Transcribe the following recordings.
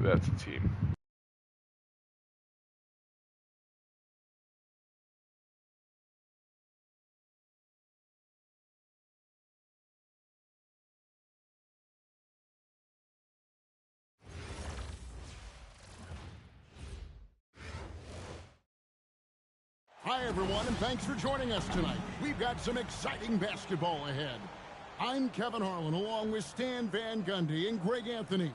that's a team. Hi, everyone, and thanks for joining us tonight. We've got some exciting basketball ahead. I'm Kevin Harlan, along with Stan Van Gundy and Greg Anthony.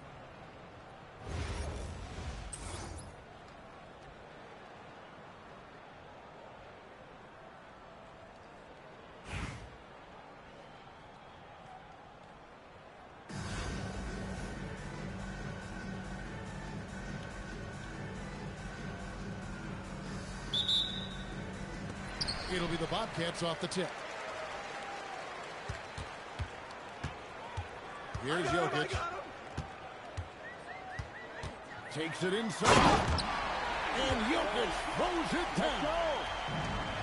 It'll be the Bobcats off the tip. Here's Jokic. Takes it inside. And Jokic throws it down.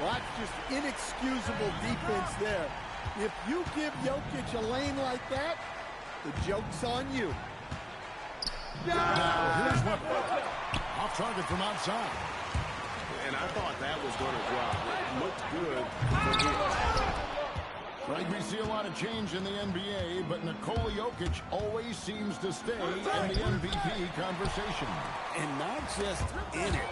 Well, that's just inexcusable defense there. If you give Jokic a lane like that, the joke's on you. Now, here's one. Off target from outside. And I thought that was going to drop. It looked good for him. Right, we see a lot of change in the NBA, but Nikola Jokic always seems to stay in the MVP conversation. And not just in it,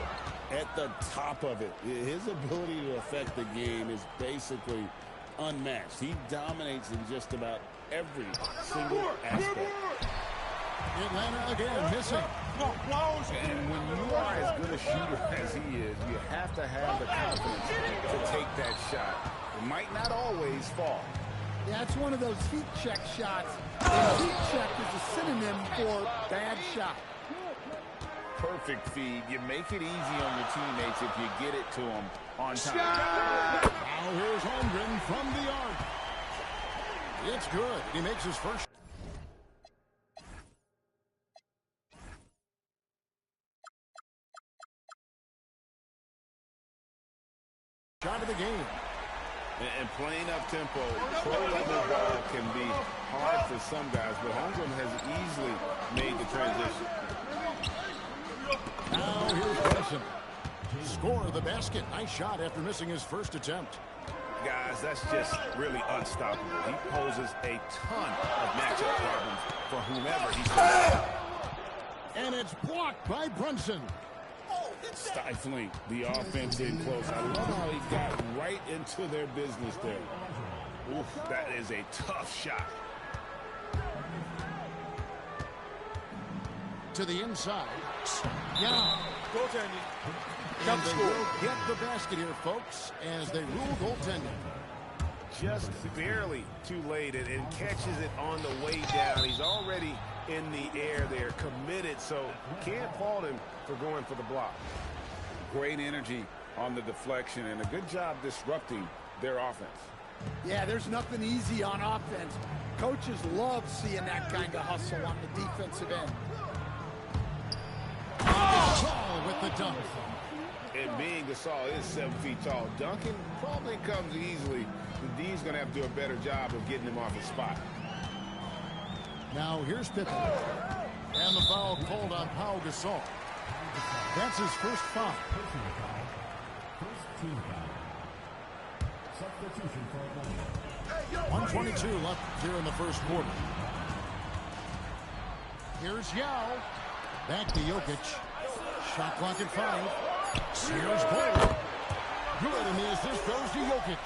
at the top of it. His ability to affect the game is basically unmatched. He dominates in just about every single aspect. Atlanta again missing. And when you are as good a shooter as he is, you have to have the confidence to take that shot. It might not always fall. Yeah, it's one of those heat check shots. And heat check is a synonym for bad shot. Perfect feed. You make it easy on your teammates if you get it to them on time. Now here's Holmgren from the arc. It's good. He makes his first. Shot of the game. And playing up-tempo, pro-level ball can be hard for some guys, but Holmgren has easily made the transition. Now here's Brunson. Score the basket. Nice shot after missing his first attempt. Guys, that's just really unstoppable. He poses a ton of matchup problems for whomever he's playing. And it's blocked by Brunson. Stifling the offense in close. I love how he got right into their business there. Oof, that is a tough shot. To the inside. Yeah. Goaltending. And they will get the basket here, folks, as they rule goaltending. Just barely too late and catches it on the way down. He's already in the air there, committed, so can't fault him for going for the block. Great energy on the deflection and a good job disrupting their offense. Yeah, there's nothing easy on offense. Coaches love seeing that kind of hustle on the defensive end. Gasol with the dunk. And being Gasol is 7 feet tall, dunking probably comes easily. The D's going to have to do a better job of getting him off his spot. Now here's Pippen. And the foul called on Pau Gasol. That's his first foul. First team foul. Substitution for Atlanta. 1:22 left here in the first quarter. Here's Yao. Back to Jokic. Shot clock at 5. Here's Ball. Good, and the assist goes to Jokic.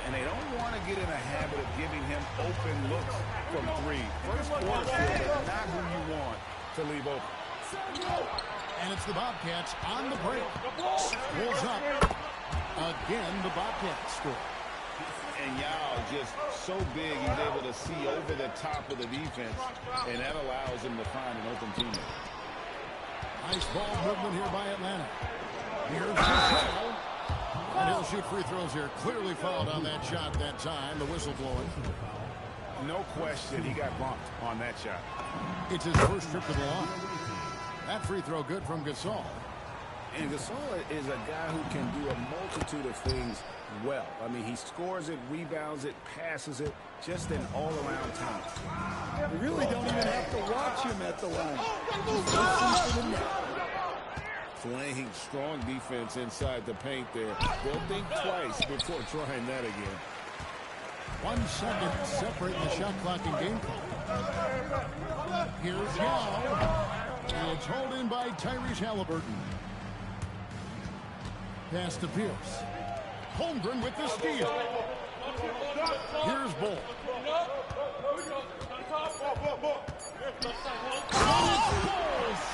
And they don't want to get in a habit of giving him open looks from three. First quarter field is not who you want to leave open. And it's the Bobcats on the break. Pulls up. Again, the Bobcats score. And Yao just so big, he's able to see over the top of the defense, and that allows him to find an open teammate. Nice ball movement here by Atlanta. Here's Gasol. And he'll shoot free throws here. Clearly fouled on that shot that time. The whistle blowing. No question, he got bumped on that shot. It's his first trip to the line. That free throw good from Gasol. And Gasol is a guy who can do a multitude of things well. I mean, he scores it, rebounds it, passes it, just an all-around talent. You really don't even have to watch him at the line. Just listen to the net. Playing strong defense inside the paint there. They'll think twice before trying that again. 1 second separating the shot clock and game clock. Here's Yao. It's hauled in by Tyrese Halliburton. Pass to Pierce. Holmgren with the steal. Here's Bull. Bull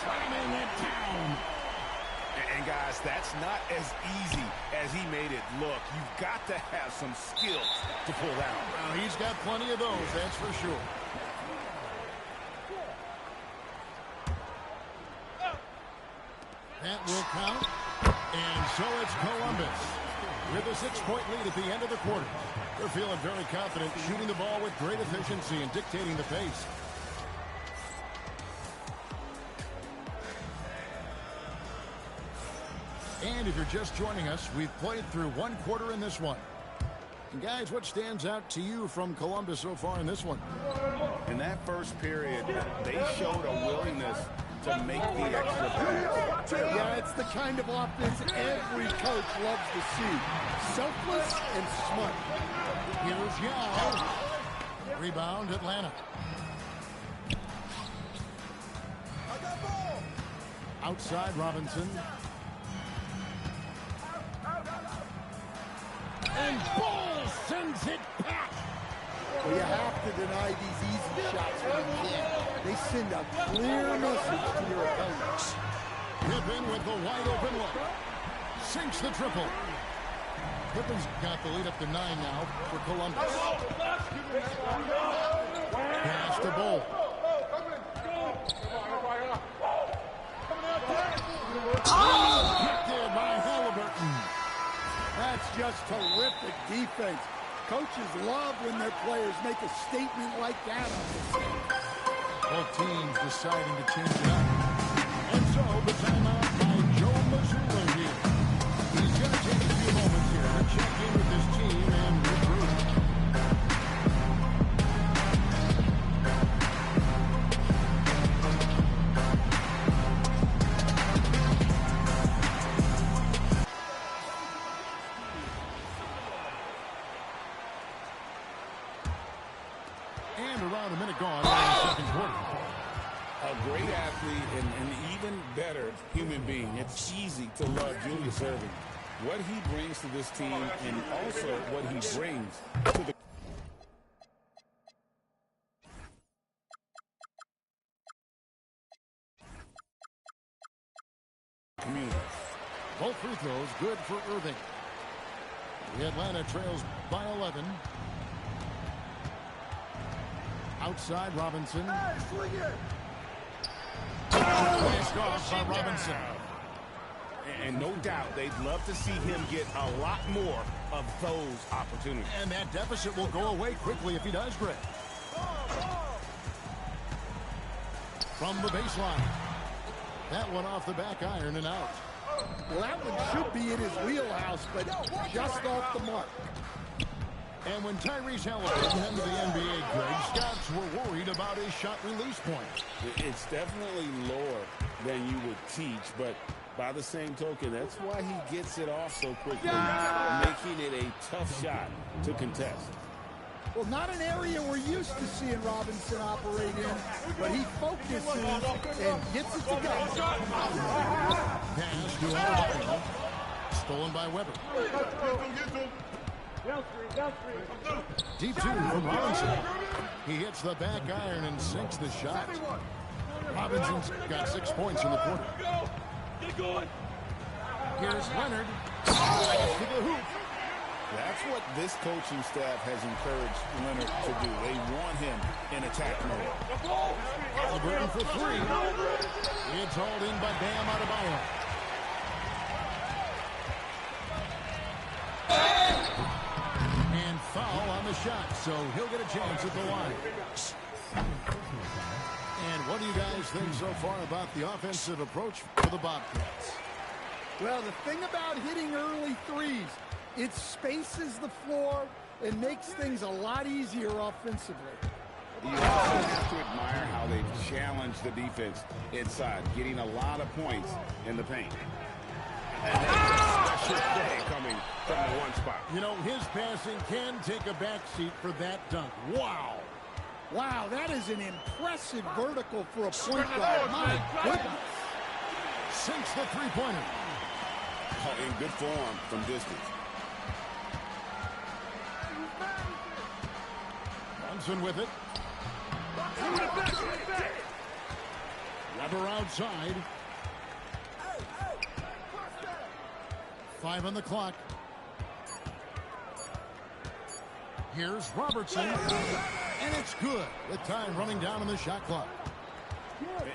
slamming it down. And guys, that's not as easy as he made it look. You've got to have some skills to pull that off. He's got plenty of those, that's for sure. That will count. And so it's Columbus with a 6-point lead at the end of the quarter. They're feeling very confident, shooting the ball with great efficiency and dictating the pace. And if you're just joining us, we've played through 1 quarter in this one. And guys, what stands out to you from Columbus so far in this one? In that first period, they showed a willingness to make the extra pass. Yeah, it's the kind of offense every coach loves to see. Selfless and smart. Here's Yao. Rebound, Atlanta. Outside, Robinson. And Bull sends it back. Well, you have to deny these easy shots when you can. They send a clear message to your opponents. Pippen with the wide open look. Sinks the triple. Pippen's got the lead up to 9 now for Columbus. Pass to Bull. Kicked in by Halliburton. That's just terrific defense. Coaches love when their players make a statement like that on the stage. Both teams deciding to change it up. And so the timeout by Joe Mazzulla here. He's going to take a few moments here to check in with his team and regroup. And around a minute gone in the second quarter. A great athlete and an even better human being. It's easy to love Julius Erving. What he brings to this team and also what he brings to the community. Both free throws good for Irving. The Atlanta trails by 11. Outside, Robinson. Passed off by Robinson. And no doubt they'd love to see him get a lot more of those opportunities. And that deficit will go away quickly if he does, Greg. From the baseline. That one off the back iron and out. Well, that one should be in his wheelhouse, but just off the mark. And when Tyrese Halliburton headed to the NBA, Greg, scouts were worried about his shot release point. It's definitely lower than you would teach, but by the same token, that's why he gets it off so quickly, making it a tough shot to contest. Well, not an area we're used to seeing Robinson operate in, but he focuses and gets it to go. Pass to Adebayo. Stolen by Weber. Deep 2 from Robinson. He hits the back iron and sinks the shot. Robinson's got 6 points in the quarter. Here's Leonard. To the hoop. That's what this coaching staff has encouraged Leonard to do. They want him in attack mode. Halliburton for 3. It's hauled in by Bam Adebayo. And foul on the shot, so he'll get a chance at the line. And what do you guys think so far about the offensive approach for the Bobcats? Well, the thing about hitting early threes, it spaces the floor and makes things a lot easier offensively. You also have to admire how they've challenged the defense inside, getting a lot of points in the paint. And that's a special play coming from the one spot. You know, his passing can take a backseat for that dunk. Wow. Wow, that is an impressive vertical for a point guard. My goodness. Sinks the three-pointer. Oh, in good form from distance. Brunson with it. Weber outside. 5 on the clock. Here's Robertson. And it's good. With time running down on the shot clock.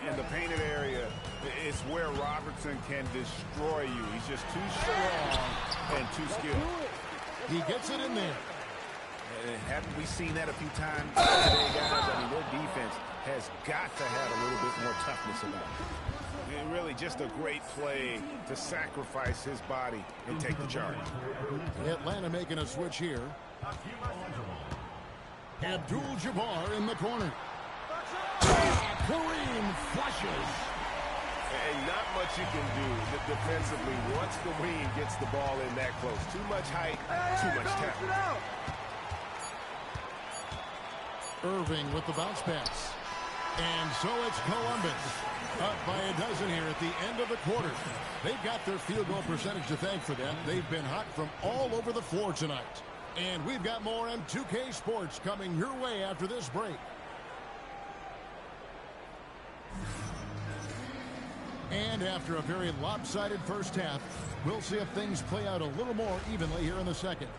In the painted area, it's where Robertson can destroy you. He's just too strong and too skilled. He gets it in there. Haven't we seen that a few times today, guys? I mean, their defense has got to have a little bit more toughness about it. And really just a great play to sacrifice his body and take the charge. Atlanta making a switch here. Abdul-Jabbar in the corner. Kareem flushes. And not much you can do defensively once Kareem gets the ball in that close. Too much height, too much talent. Irving with the bounce pass. And so it's Columbus. Up by a dozen here at the end of the quarter. They've got their field goal percentage to thank for that. They've been hot from all over the floor tonight. And we've got more M2K Sports coming your way after this break. And after a very lopsided first half, we'll see if things play out a little more evenly here in the second.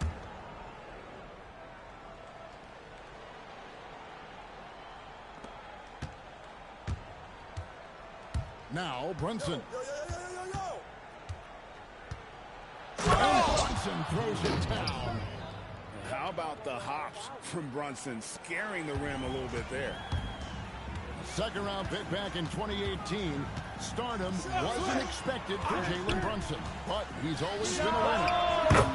Now, Brunson. And Brunson throws it down. How about the hops from Brunson, scaring the rim a little bit there. Second round pick back in 2018. Stardom wasn't expected for Jalen Brunson, but he's always been a winner.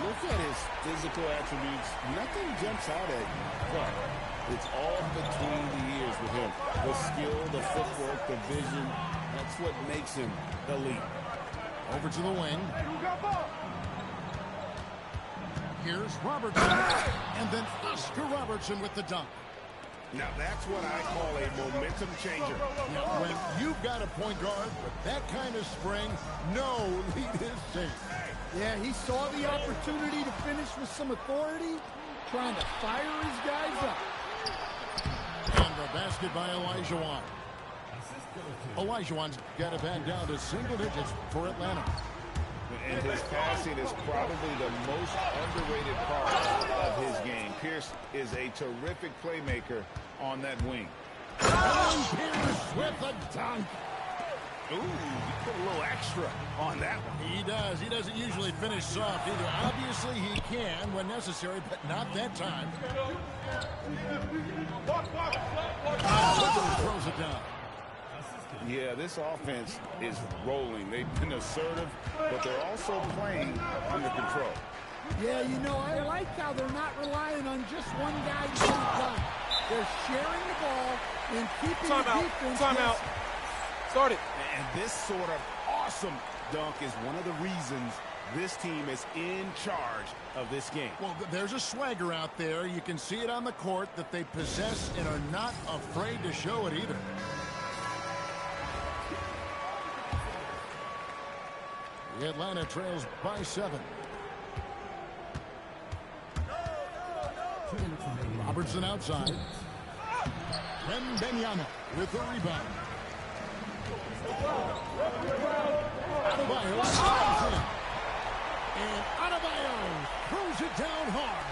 Look at his physical attributes. Nothing jumps out at you, but it's all between the ears with him. The skill, the footwork, the vision, that's what makes him elite. Over to the wing. Here's Robertson, and then Oscar Robertson with the dunk. Now that's what I call a momentum changer. Now, when you've got a point guard with that kind of spring, no lead is safe. Yeah, he saw the opportunity to finish with some authority, trying to fire his guys up. And the basket by Olajuwon. Olajuwon's got it back down to single digits for Atlanta. And his passing is probably the most underrated part of his game. Pierce is a terrific playmaker on that wing. And Pierce with the dunk. Ooh, he put a little extra on that one. He does. He doesn't usually finish soft either. Obviously, he can when necessary, but not that time. Throws it down. Yeah, this offense is rolling. They've been assertive, but they're also playing under control. Yeah, you know, I like how they're not relying on just one guy to get it done. They're sharing the ball and keeping the defense. Timeout. Start it. And this sort of awesome dunk is one of the reasons this team is in charge of this game. Well, there's a swagger out there. You can see it on the court that they possess and are not afraid to show it either. Atlanta trails by 7. Robertson outside. Wembanyama with the rebound. Adebayo slides in. And Adebayo throws it down hard.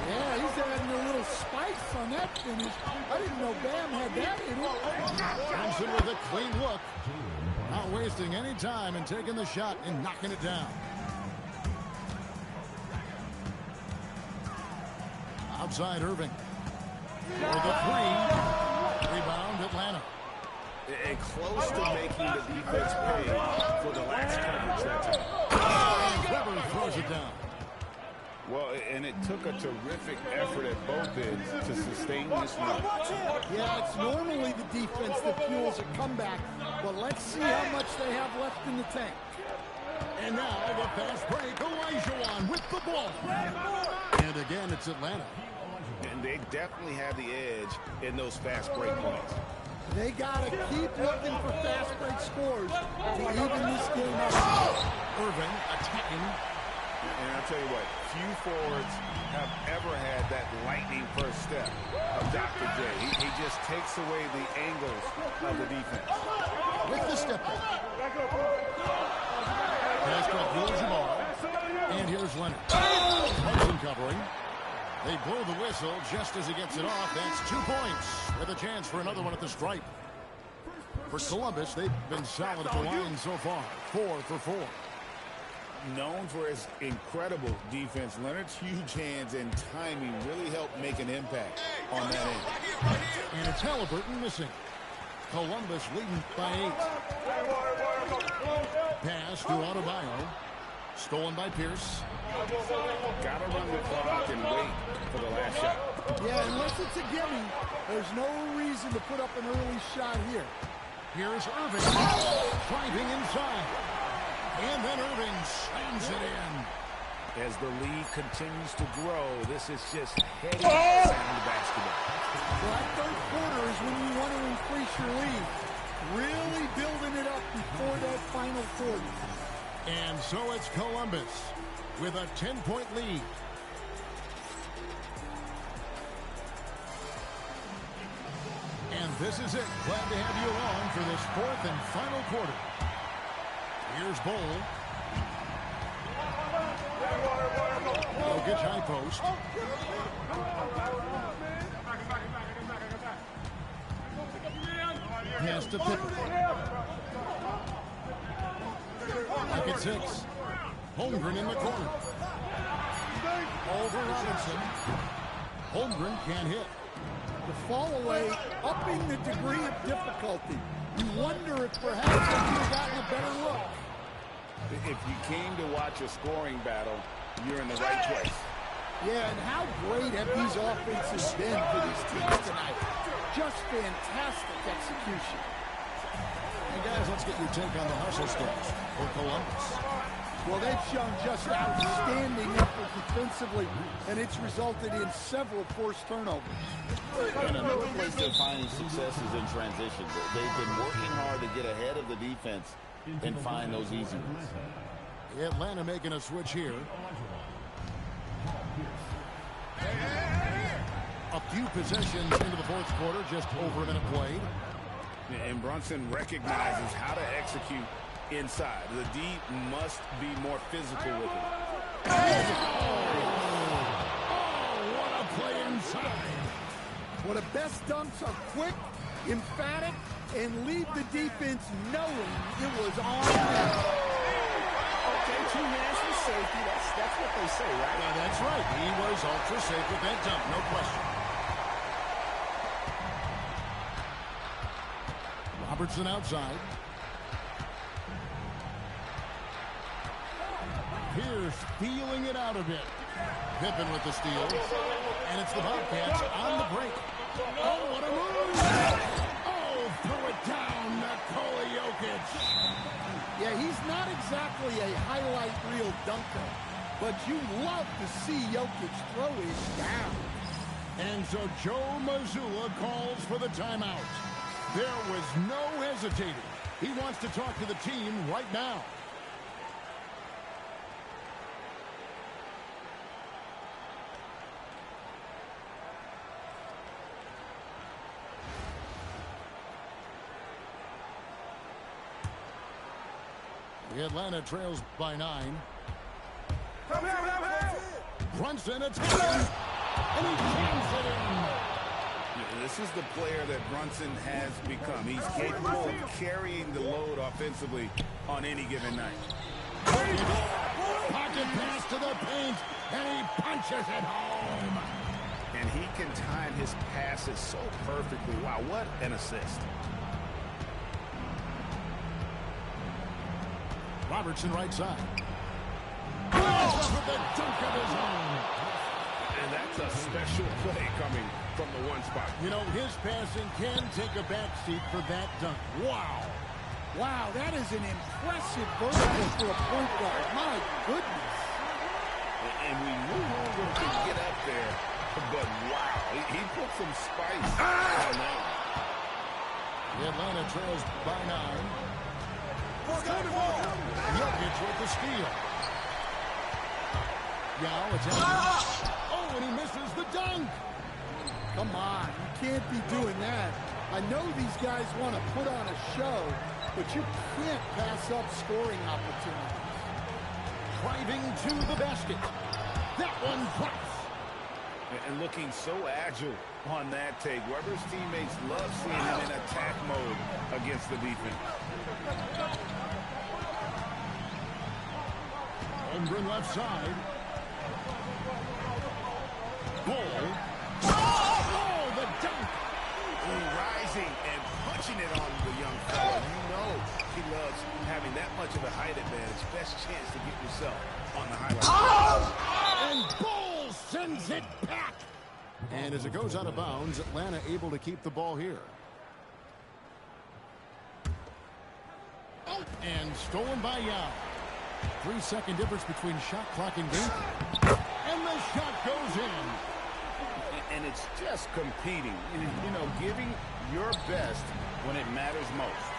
Yeah, he's adding a little spice on that finish. I didn't know Bam had that in it. Johnson with a clean look. Not wasting any time and taking the shot and knocking it down. Outside Irving. For the 3. Rebound Atlanta. and close to making the defense pay for the last coverage that time. And Weber throws it down. Well, and it took a terrific effort at both ends to sustain this run. Yeah, it's normally the defense that fuels a comeback, but let's see how much they have left in the tank. And now the fast break, Olajuwon with the ball. And again, it's Atlanta. And they definitely have the edge in those fast break points. They got to keep looking for fast break scores to even this game out. Irving attacking. And I'll tell you what, few forwards have ever had that lightning first step of Dr. J. He just takes away the angles of the defense. With the step back. Pass to Abdul-Jabbar. And here's Leonard. Hudson covering. They blow the whistle just as he gets it off. That's 2 points with a chance for another one at the stripe. For Columbus, they've been solid at the line so far. 4 for 4. Known for his incredible defense, Leonard's huge hands and timing really helped make an impact on that end. And it's Halliburton missing. Columbus leading by 8. Pass to Adebayo. Stolen by Pierce. Got to run the clock and wait for the last shot. Yeah, unless it's a gimme, there's no reason to put up an early shot here. Here's Irving. Driving inside. And then Irving slams it in. As the lead continues to grow, this is just heady sound basketball. That third quarter is when you want to increase your lead. Really building it up before that final quarter. And so it's Columbus with a 10-point lead. And this is it. Glad to have you along for this fourth and final quarter. Here's Bull. Jokic high post. Pass to Pippen. Back at 6. Holmgren in the corner. Over Robinson. Holmgren can't hit. The fall away, upping the degree of difficulty. You wonder if perhaps they could have gotten a better look. If you came to watch a scoring battle, you're in the right place. Yeah, and how great have these offenses been for these teams tonight? Just fantastic execution. And guys, let's get your take on the hustle stats for Columbus. Well, they've shown just outstanding effort defensively, and it's resulted in several forced turnovers. And another place they're finding success is in transition. They've been working hard to get ahead of the defense and find those easy ones. Atlanta making a switch here. A few possessions into the fourth quarter, just over a minute played. And Brunson recognizes how to execute inside. The D must be more physical with it. Oh, what a play inside. Well, the best dunks are quick, emphatic, and leave the defense knowing it was on them. Okay, 2 hands for safety. That's what they say, right? Yeah, that's right. He was ultra safe with that dunk, no question. Robertson outside. Pierce feeling it out a bit. Pippen with the steal. And it's the Bobcats on the break. Oh, what a move! Oh, throw it down, Nikola Jokic. Yeah, he's not exactly a highlight reel dunker, but you love to see Jokic throw it down. And so Joe Mazzulla calls for the timeout. There was no hesitating. He wants to talk to the team right now. Atlanta trails by 9. Brunson attacking, and he jams it in. This is the player that Brunson has become. He's capable of carrying the load offensively on any given night. Pocket pass to the paint, and he punches it home. And he can time his passes so perfectly. Wow, what an assist. Robertson right side. With the dunk of his own. And that's a special play coming from the one spot. You know, his passing can take a backseat for that dunk. Wow. Wow, that is an impressive vertical for a point guard. My goodness. And we knew who could get up there, but wow, he put some spice on that. The Atlanta trails by 9. Jokic with the steal. Yao attacking. Oh, and he misses the dunk. Come on, you can't be doing that. I know these guys want to put on a show, but you can't pass up scoring opportunities. Driving to the basket. That one drops. And looking so agile on that take. Webber's teammates love seeing him in attack mode against the defense. Holmgren left side. Ball. Oh, the dunk. Rising and punching it on the young fella. You know he loves having that much of a height advantage. Best chance to get yourself on the highlight. And Ball sends it back. And as it goes out of bounds, Atlanta able to keep the ball here. And stolen by Yao. 3-second difference between shot clock and game. And the shot goes in. And it's just competing, you know, giving your best when it matters most.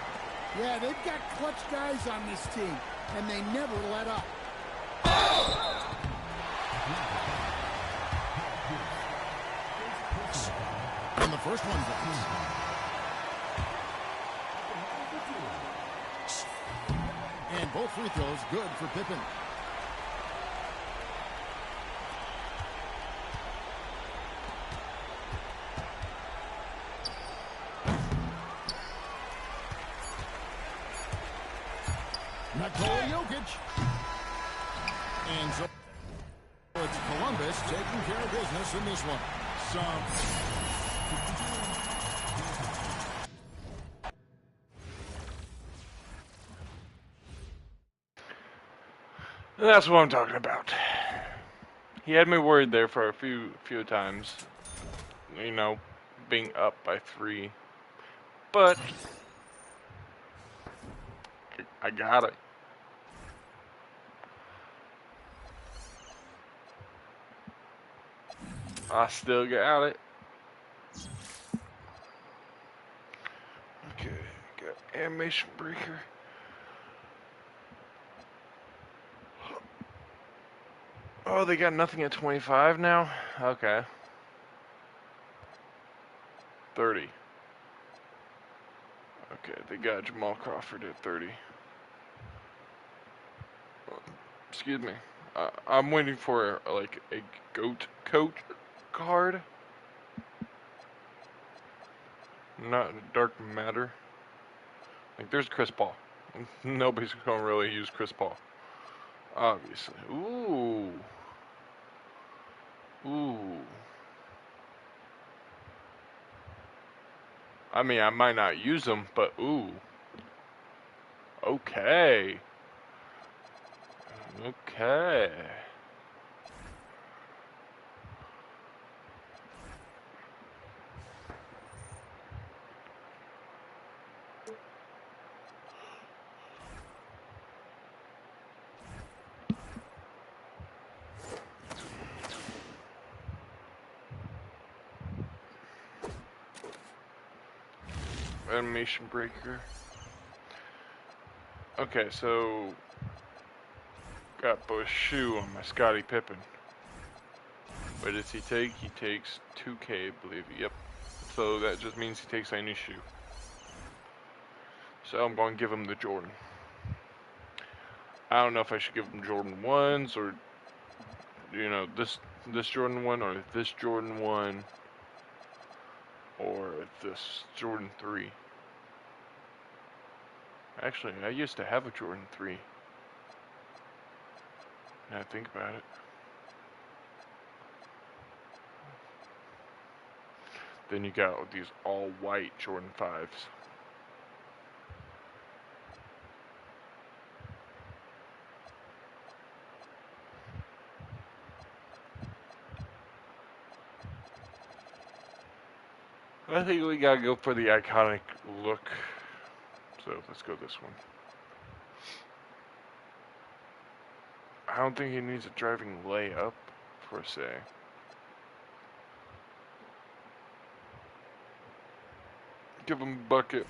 Yeah, they've got clutch guys on this team, and they never let up. And the first one drops. And both free throws good for Pippen. Nikola Jokic. And so it's Columbus taking care of business in this one. That's what I'm talking about. He had me worried there for a few times. You know, being up by 3. But I got it. I still got it. Okay, got animation breaker. Oh, they got nothing at 25 now? Okay. 30. Okay, they got Jamal Crawford at 30. Excuse me. I'm waiting for like a GOAT coach card. Not Dark Matter. Like there's Chris Paul. Nobody's gonna really use Chris Paul. Obviously. Ooh. Ooh. I mean, I might not use them, but ooh. Okay. Okay. Animation breaker. Okay, so got Boshu on my Scottie Pippen. What does he take? He takes 2K, I believe. Yep. So that just means he takes any shoe. So I'm going to give him the Jordan. I don't know if I should give him Jordan 1s or, you know, this Jordan 1 or this Jordan 1 or this Jordan 3. Actually, I used to have a Jordan 3. Now I think about it. Then you got these all white Jordan 5s. I think we gotta go for the iconic look. So let's go this one. I don't think he needs a driving layup, per se. Give him a bucket.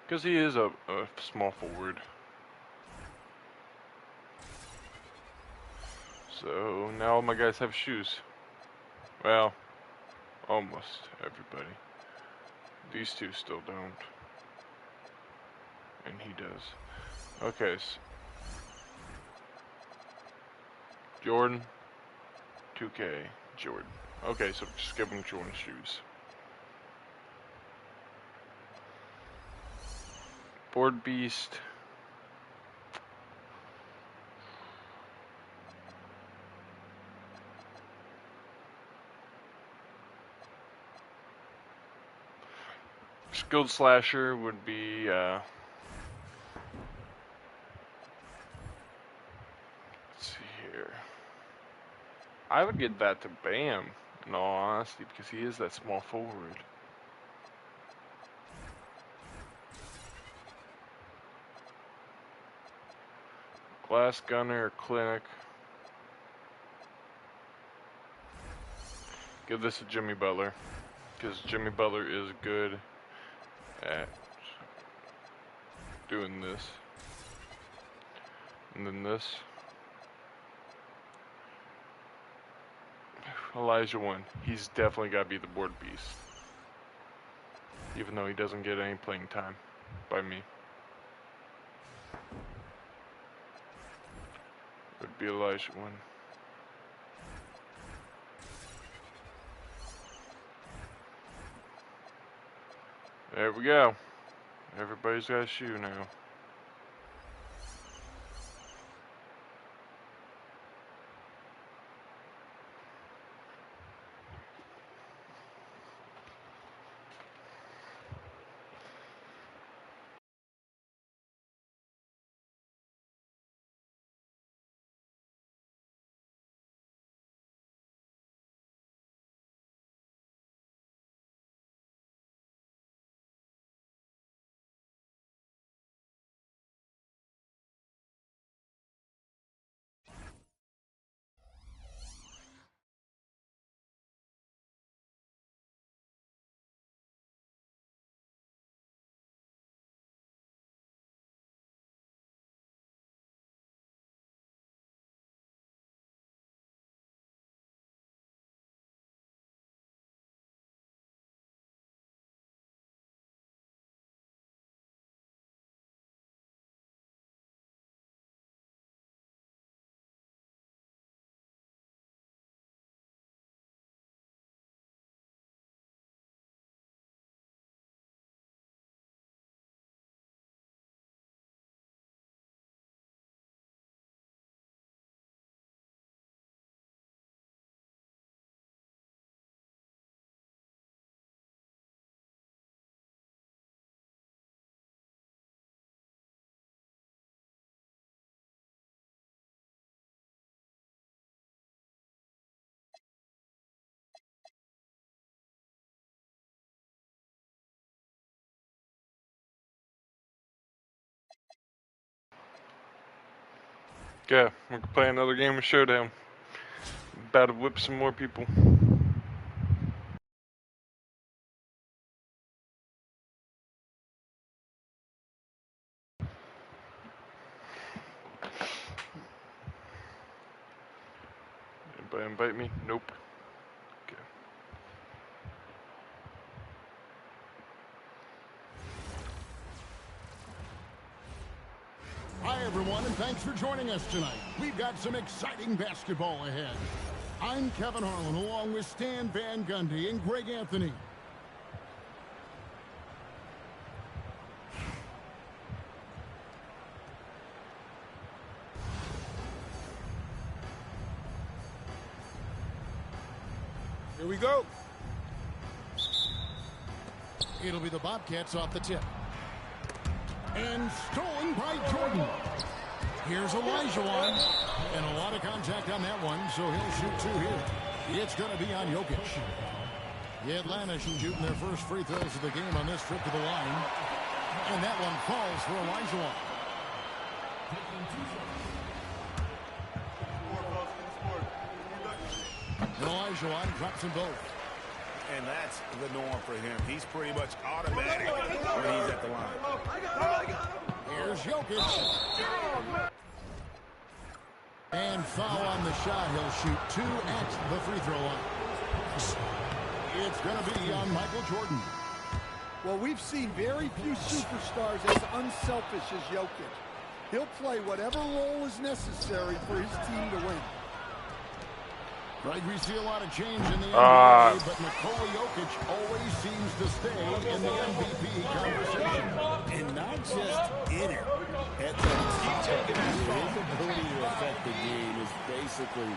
Because he is a small forward. So now all my guys have shoes. Well, almost everybody. These two still don't. And he does. Okay. So Jordan. 2K. Jordan. Okay, so just give him Jordan shoes. Board Beast. Skilled Slasher would be, let's see here. I would get that to Bam, in all honesty, because he is that small forward. Glass Gunner, Clinic. Give this to Jimmy Butler, because Jimmy Butler is good at doing this. And then this. Elijah 1. He's definitely got to be the board beast. Even though he doesn't get any playing time by me. Would be Elijah 1. There we go. Everybody's got a shoe now. Yeah, we can play another game of Showdown. About to whip some more people. Anybody invite me? Nope. Okay. Hi, everyone, and thanks for joining us tonight. We've got some exciting basketball ahead. I'm Kevin Harlan, along with Stan Van Gundy and Greg Anthony. Here we go. It'll be the Bobcats off the tip. And stolen by Jordan. Here's Olajuwon. And a lot of contact on that one, so he'll shoot two here. It's going to be on Jokic. The Atlanta shooting their first free throws of the game on this trip to the line. And that one falls for Olajuwon. And Olajuwon drops them both. And that's the norm for him. He's pretty much automatic when he's at the line. Here's Jokic. And foul on the shot. He'll shoot two at the free throw line. It's going to be on Michael Jordan. Well, we've seen very few superstars as unselfish as Jokic. He'll play whatever role is necessary for his team to win. Right, we see a lot of change in the NBA, but Nikola Jokic always seems to stay in the MVP conversation. And not just in it. At the top of the game, his ability to affect the game is basically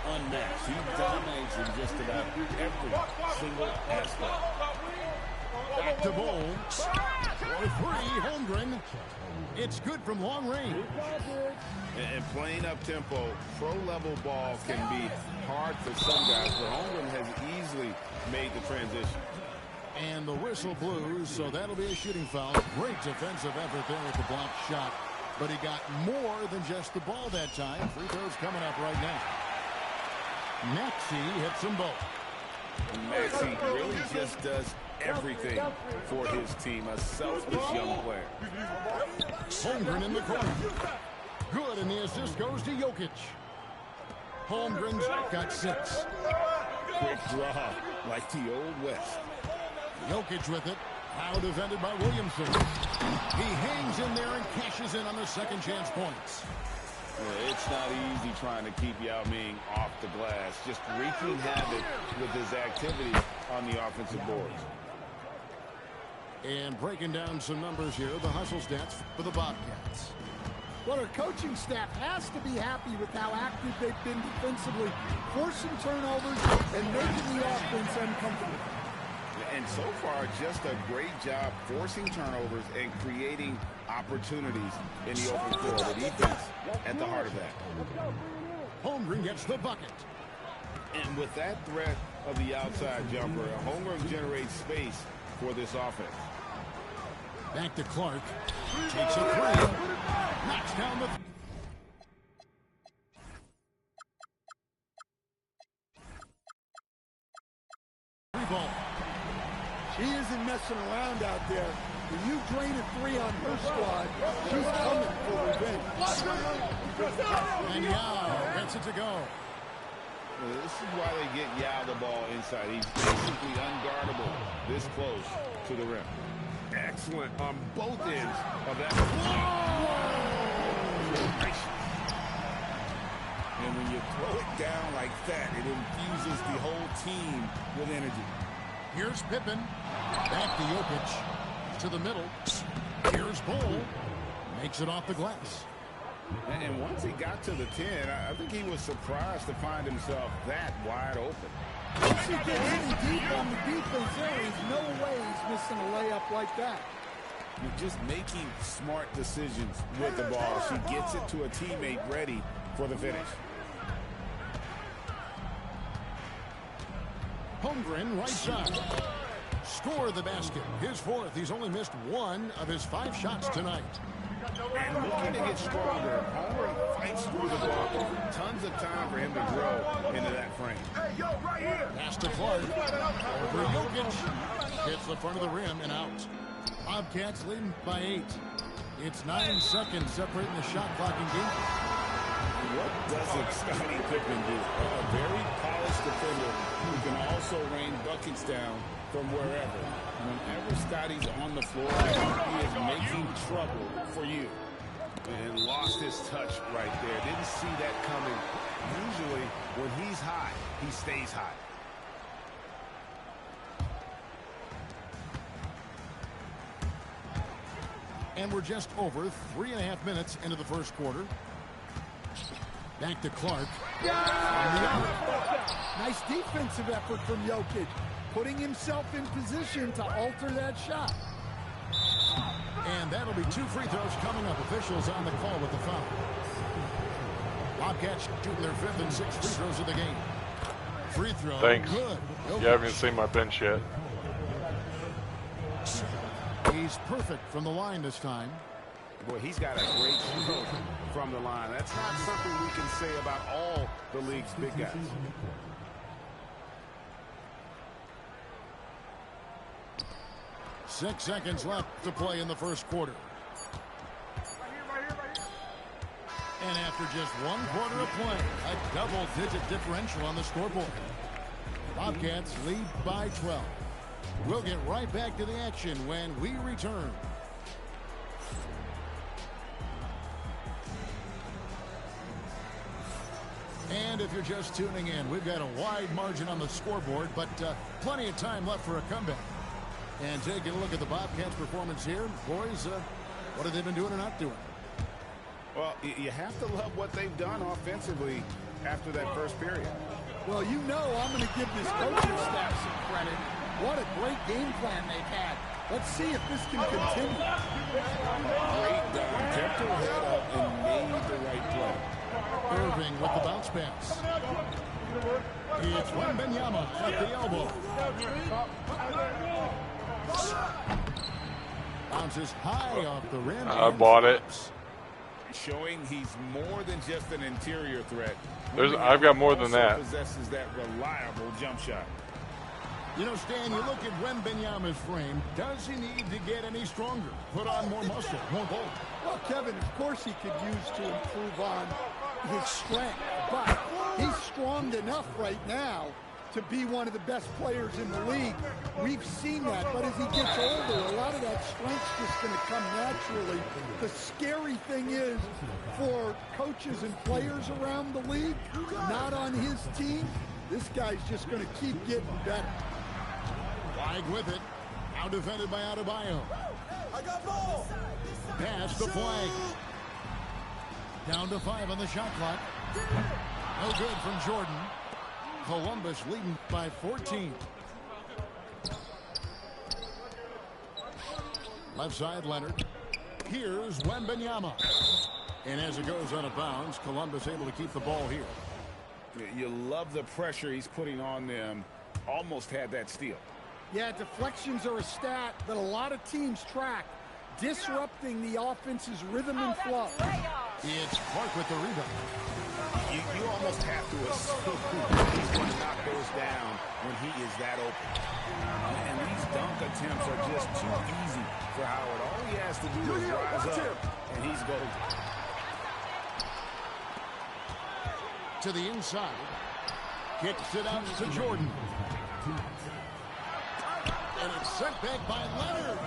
unmatched. He dominates in just about every single aspect. Back to Bol. For three, Holmgren. It's good from long range. And playing up-tempo, pro-level ball can be hard for some guys, but Holmgren has easily made the transition. And the whistle blew, so that'll be a shooting foul. Great defensive effort there with the block shot. But he got more than just the ball that time. Free throws coming up right now. Maxey hits them both. And Maxey really just does everything for his team. A selfless young player. Holmgren in the corner. Good, and the assist goes to Jokic. Holmgren's got 6. Quick draw, like the old West. Jokic with it. Now defended by Williamson. He hangs in there and cashes in on the second chance points. Yeah, it's not easy trying to keep Yao Ming off the glass. Just wreaking havoc with his activity on the offensive boards. And breaking down some numbers here, the hustle stats for the Bobcats. Well, our coaching staff has to be happy with how active they've been defensively, forcing turnovers and making the offense uncomfortable. And so far, just a great job forcing turnovers and creating opportunities in the open floor. The defense at the heart of that. Holmgren gets the bucket. And with that threat of the outside jumper, Holmgren generates space for this offense. Back to Clark. Takes a three. Knocks down the... Three ball. She isn't messing around out there. When you drain a 3 on her squad, she's coming for revenge. And Yao gets it to go. Well, this is why they get Yao the ball inside. He's basically unguardable this close to the rim. Excellent on both ends of that. And when you throw it down like that, it infuses the whole team with energy. Here's Pippen. Back to Jokic. To the middle. Here's Bol. Makes it off the glass. And once he got to the 10, I think he was surprised to find himself that wide open. Once he gets in deep on the defense there, there's no way he's missing a layup like that. You're just making smart decisions with the ball. She gets it to a teammate ready for the finish. Holmgren, right side. Score the basket. His 4th. He's only missed 1 of his 5 shots tonight. And looking to get stronger, Holmgren fights through the block. Tons of time for him to grow into that frame. Hey, yo, right here. Pass to Clark. Over Jokic. Hits the front of the rim and out. Bobcats leading by 8. It's 9 seconds separating the shot clock and game. What doesn't Scottie Pippen do? A very polished defender who can also rain buckets down from wherever. Whenever Scottie's on the floor, he is making trouble for you. And lost his touch right there. Didn't see that coming. Usually, when he's hot, he stays hot. And we're just over 3.5 minutes into the first quarter. Back to Clark. Nice defensive effort from Jokic, putting himself in position to alter that shot. And that'll be 2 free throws coming up. Officials on the call with the foul. Bobcats shooting their 5th and 6th free throws of the game. Free throw. Thanks. Good. You haven't even seen my bench yet. He's perfect from the line this time. Boy, he's got a great stroke from the line. That's not something we can say about all the league's big guys. Six seconds left to play in the first quarter. And after just 1 quarter of play, a double-digit differential on the scoreboard. Bobcats lead by 12. We'll get right back to the action when we return. And if you're just tuning in, we've got a wide margin on the scoreboard, but plenty of time left for a comeback. And taking a look at the Bobcats' performance here, boys, what have they been doing or not doing? Well, you have to love what they've done offensively after that first period. Well, you know I'm going to give this coaching staff some credit. What a great game plan they've had. Let's see if this can continue. Great down. Kept her head up and made the right play. Irving with the bounce pass. It's Wembanyama at the elbow. Bounces high off the rim. I bought it. Showing he's more than just an interior threat. I've got more than that. Possesses that reliable jump shot. You know, Stan, you look at Wembanyama's frame. Does he need to get any stronger? Put on more muscle, more bulk? Well, Kevin, of course he could use to improve on his strength, but he's strong enough right now to be one of the best players in the league. We've seen that, but as he gets older, a lot of that strength's just going to come naturally. The scary thing is, for coaches and players around the league, not on his team, this guy's just going to keep getting better. Flag with it. Now defended by Adebayo. I got ball. Pass the flag. Down to 5 on the shot clock. No good from Jordan. Columbus leading by 14. Left side, Leonard. Here's Wembanyama. And as it goes out of bounds, Columbus able to keep the ball here. You love the pressure he's putting on them. Almost had that steal. Yeah, deflections are a stat that a lot of teams track, disrupting the offense's rhythm and flow. It's Clark with the rebound. You almost have to assume he's going to knock those down when he is that open. And these dunk attempts are just too easy for Howard. All he has to do is rise up, and he's golden. To the inside. Kicks it out to Jordan. And it's sent back by Leonard.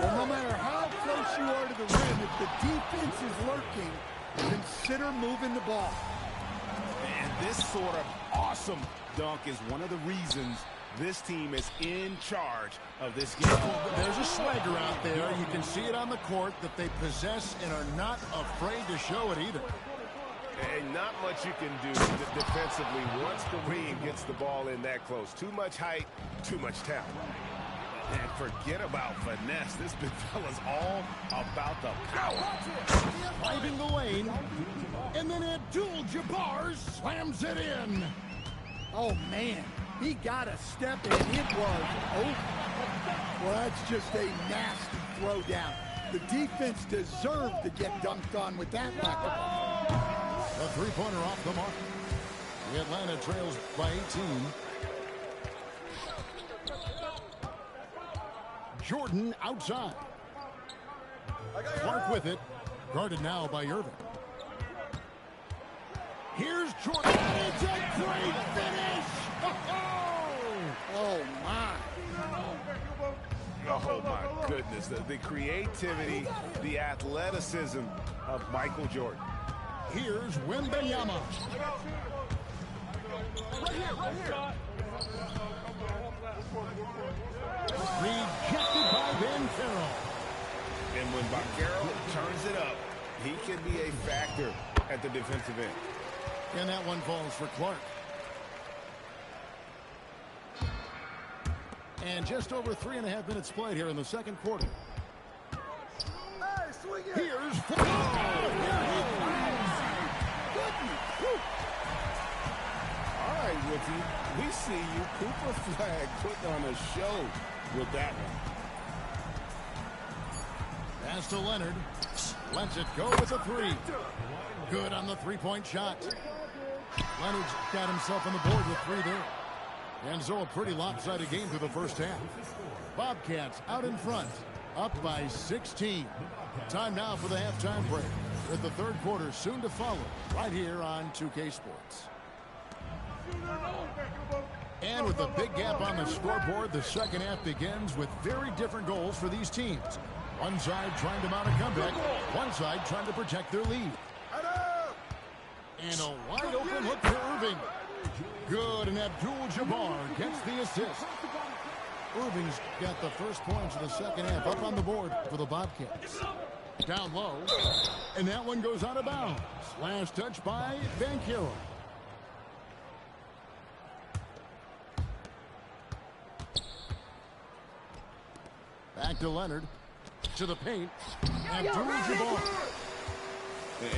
Well, no matter how close you are to the rim, if the defense is lurking, consider moving the ball. And this sort of awesome dunk is one of the reasons this team is in charge of this game. There's a swagger out there. You can see it on the court that they possess and are not afraid to show it either. And not much you can do defensively once Kareem gets the ball in that close. Too much height, too much talent. And forget about finesse. This big fella's all about the power. Driving the lane. And then Abdul-Jabbar slams it in. Oh, man. He got a step and it was over. Well, that's just a nasty throwdown. The defense deserved to get dunked on with that lack of ball. A three-pointer off the mark. The Atlanta trails by 18. Jordan outside. Clark with it. Guarded now by Irving. Here's Jordan. It's a great finish. Oh, my. Oh, my goodness. The creativity, the athleticism of Michael Jordan. Here's Wembanyama. Rejected by Banchero. And when Banchero turns it up, he can be a factor at the defensive end. And that one falls for Clark. And just over 3.5 minutes played here in the second quarter. Here's All right, rookie. We see you. Cooper Flag putting on a show with that one. Pass to Leonard. Lets it go with a three. Good on the three-point shot. Leonard's got himself on the board with three there. And so a pretty lopsided game through the first half. Bobcats out in front, up by 16. Time now for the halftime break, with the third quarter soon to follow, right here on 2K Sports. And with a big gap on the scoreboard, the second half begins with very different goals for these teams. One side trying to mount a comeback, one side trying to protect their lead. And a wide open look for Irving. Good, and Abdul-Jabbar gets the assist. Irving's got the first points of the second half up on the board for the Bobcats. Down low, and that one goes out of bounds. Last touch by Banchero. Back to Leonard. To the paint. Abdul-Jabbar.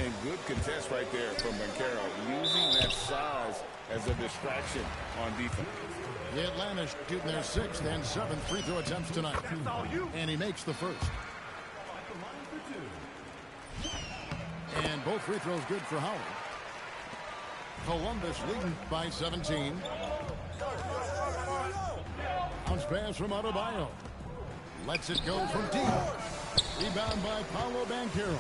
And good contest right there from Banchero, using that size as a distraction on defense. The Atlanta shooting their 6th and 7th free throw attempts tonight. And he makes the first. And both free throws good for Howard. Columbus leading by 17. Bounce pass from Adebayo. Lets it go from deep. Rebound by Paolo Banchero.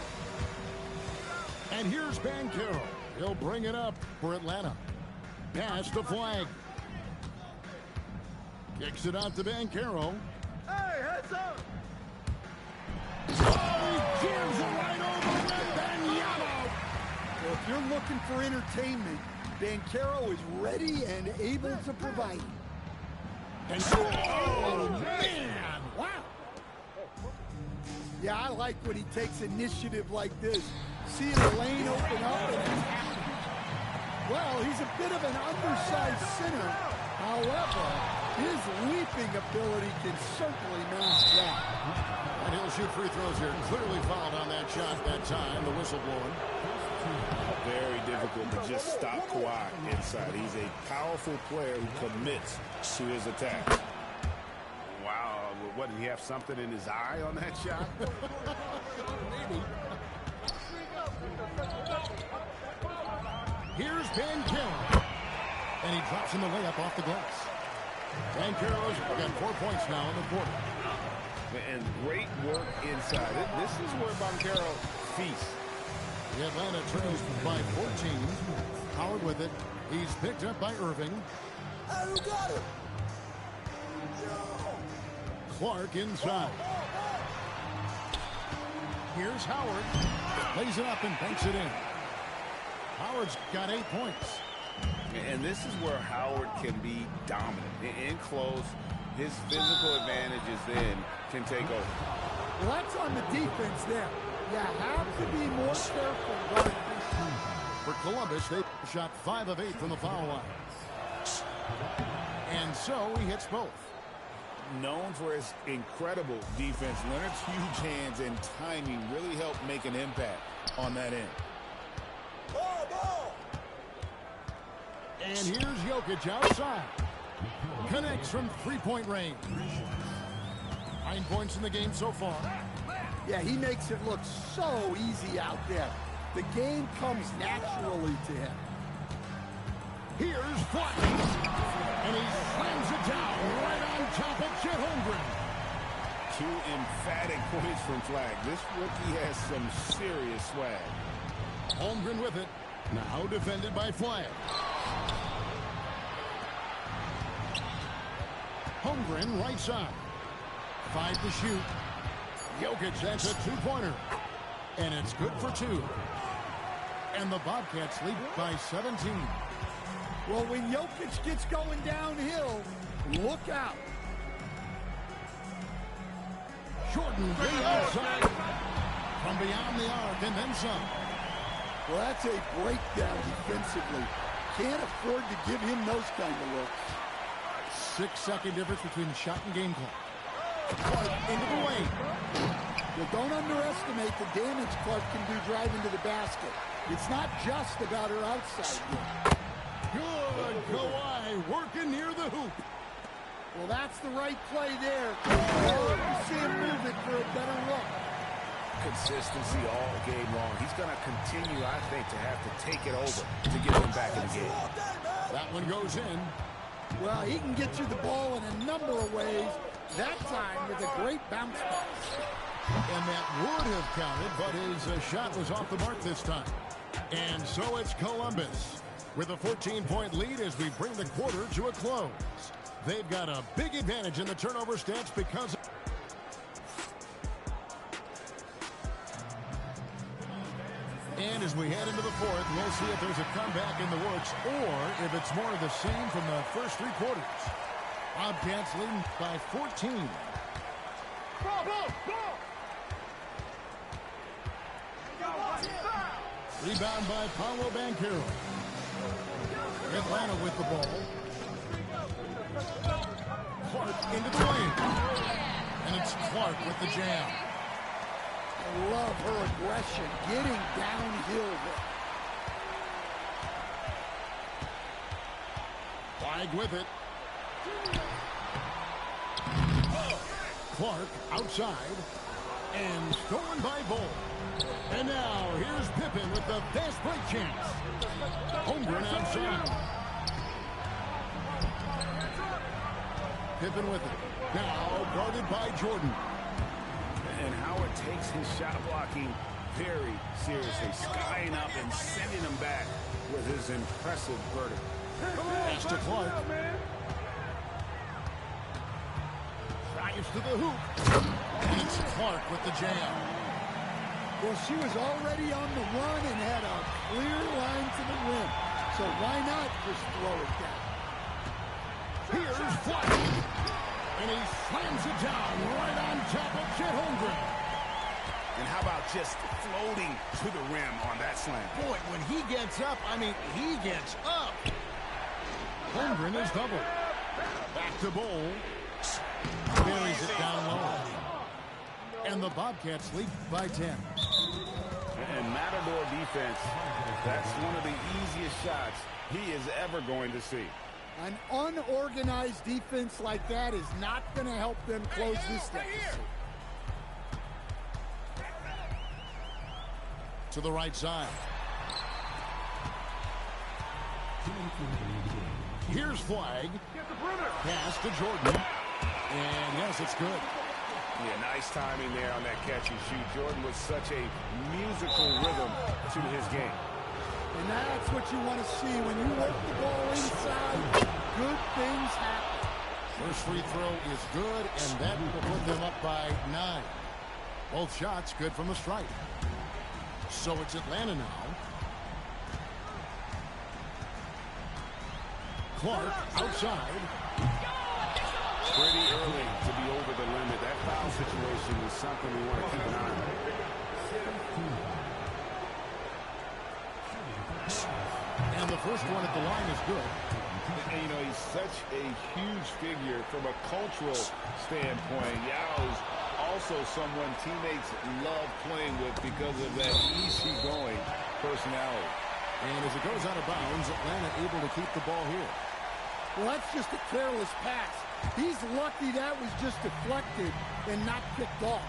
And here's Banchero. He'll bring it up for Atlanta. Pass to Flag. Kicks it out to Banchero. Hey, heads up! Oh, he jams it right over Wembanyama. Well, if you're looking for entertainment, Banchero is ready and able to provide. And oh, man! Wow! Yeah, I like when he takes initiative like this. Seeing the lane open up. Well, he's a bit of an undersized center. However, his leaping ability can certainly mask that. And he'll shoot free throws here. Clearly fouled on that shot that time. The whistle blowing. Very difficult to just stop Kawhi inside. He's a powerful player who commits to his attack. Wow. What, did he have something in his eye on that shot? Maybe. Here's Banchero. And he drops in the layup off the glass. Banchero's got 4 points now in the quarter. And great work inside. This is where Banchero feasts. The Atlanta trails by 14. Howard with it. He's picked up by Irving. Hey, who got it? Clark inside. Here's Howard. Lays it up and banks it in. Howard's got 8 points. And this is where Howard can be dominant. In close, his physical advantages then can take over. Well, that's on the defense there. You have to be more careful guarding this. For Columbus, they shot 5 of 8 from the foul line. And so he hits both. Known for his incredible defense, Leonard's huge hands and timing really helped make an impact on that end. Ball! And here's Jokic outside. Connects from three-point range. 9 points in the game so far. Yeah, he makes it look so easy out there. The game comes naturally to him. Here's Flag. And he slams it down right on top of Chet Holmgren. 2 emphatic points from Flag. This rookie has some serious swag. Holmgren with it. Now defended by Flag. Holmgren right side. 5 to shoot. Jokic, that's a 2-pointer. And it's good for 2. And the Bobcats lead by 17. Well, when Jokic gets going downhill, look out. Jordan way outside. From beyond the arc and then some. Well, that's a breakdown defensively. Can't afford to give him those kind of looks. 6-second difference between shot and game clock. Clark into the lane. Well, don't underestimate the damage Clark can do driving to the basket. It's not just about her outside game. Good. Kawhi working near the hoop. Well, that's the right play there. Love to see him move it for a better look. Consistency all game long. He's going to continue, I think, to have to take it over to get them back in the game. That one goes in. Well, he can get you the ball in a number of ways. That time with a great bounce pass. And that would have counted, but his shot was off the mark this time. And so it's Columbus with a 14-point lead as we bring the quarter to a close. They've got a big advantage in the turnover stats because of... And as we head into the fourth, we'll see if there's a comeback in the works or if it's more of the same from the first three quarters. Bobcats leading by 14. Rebound by Paolo Banchero. Atlanta with the ball. Clark into the lane. And it's Clark with the jam. I love her aggression, getting downhill there. Flag with it. Clark outside. And stolen by Bol. And now here's Pippen with the fast break chance. Holmgren outside. Pippen with it. Now guarded by Jordan. And Howard takes his shot blocking very seriously, skying up and sending him back with his impressive verdict. Pass to Clark. Drives to the hoop. And it's Clark with the jam. Well, she was already on the run and had a clear line to the rim. So why not just throw it down? Here's Flash. And he slams it down right on top of Chet Holmgren. And how about just floating to the rim on that slam? Boy, when he gets up, I mean, he gets up. Holmgren is doubled. Back to Bol. Buries it down low. And the Bobcats lead by 10. And Matador defense, that's one of the easiest shots he is ever going to see. An unorganized defense like that is not going to help them close this deficit. To the right side. Here's Flag. Pass to Jordan. And yes, it's good. Yeah, nice timing there on that catch and shoot. Jordan with such a musical rhythm to his game. And that's what you want to see. When you work the ball inside, good things happen. First free throw is good, and that will put them up by 9. Both shots good from the stripe. So it's Atlanta now. Clark outside. Pretty early to be over the limit. That foul situation is something we want to keep an eye on. And the first one at the line is good. And, you know, he's such a huge figure from a cultural standpoint. Yao is also someone teammates love playing with because of that easygoing personality. And as it goes out of bounds, Atlanta able to keep the ball here. Well, that's just a careless pass. He's lucky that was just deflected and not picked off.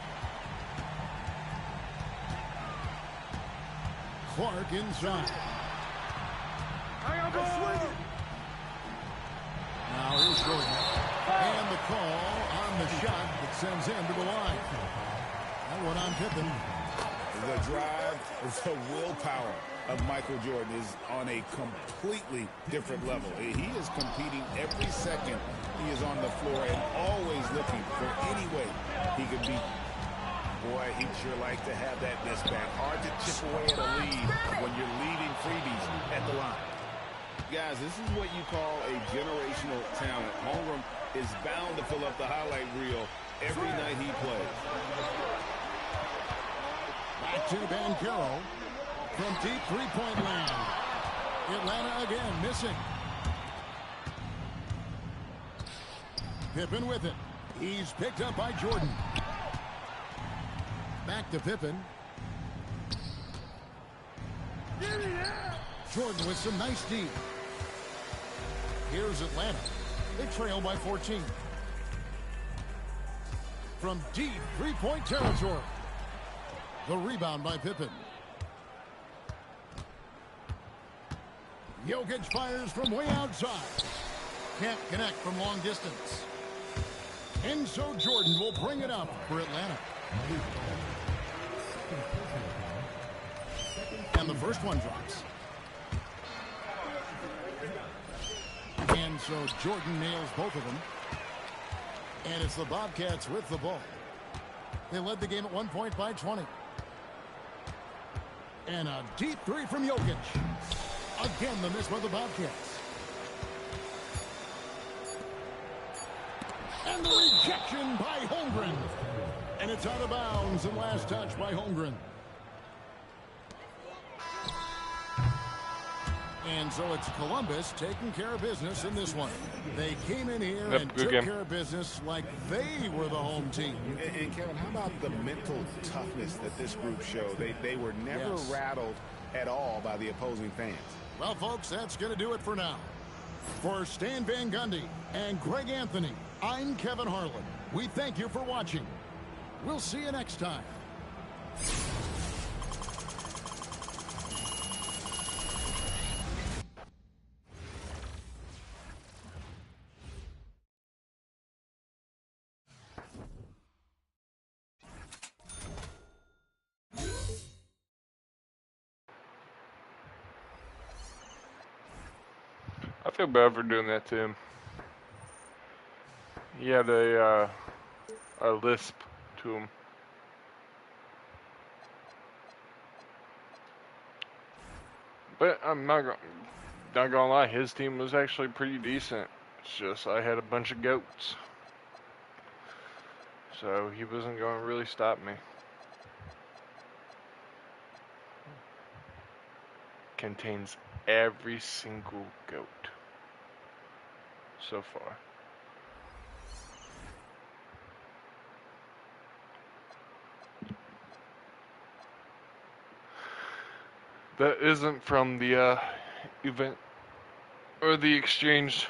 Clark inside. Now here's Jordan. And the call on the shot that sends him to the line. That one on Pippen. The drive, the willpower of Michael Jordan is on a completely different level. He is competing every second he is on the floor and always looking for any way he could beat. Boy, he'd sure like to have that mismatch. Hard to chip away at a lead when you're leading freebies at the line. Guys, this is what you call a generational talent. Holmgren is bound to fill up the highlight reel every night he plays. Back to Banchero from deep three-point land. Atlanta again missing. Pippen with it. He's picked up by Jordan. Back to Pippen. Jordan with some nice D. Here's Atlanta. They trail by 14. From deep three-point territory. The rebound by Pippen. Jokic fires from way outside. Can't connect from long distance. And so Jordan will bring it up for Atlanta. And the first one drops. And so Jordan nails both of them. And it's the Bobcats with the ball. They led the game at 1 point by 20. And a deep three from Jokic. Again, the miss by the Bobcats. And the rejection by Holmgren. And it's out of bounds and last touch by Holmgren. And so it's Columbus taking care of business in this one. They came in here and took care of business like they were the home team. And Kevin, how about the mental toughness that this group showed? They were never rattled at all by the opposing fans. Well, folks, that's going to do it for now. For Stan Van Gundy and Greg Anthony, I'm Kevin Harlan. We thank you for watching. We'll see you next time. I feel bad for doing that to him. He had a lisp to him. But I'm not gonna lie, his team was actually pretty decent. It's just I had a bunch of goats. So he wasn't going to really stop me. Contains every single goat so far. That isn't from the event or the exchange.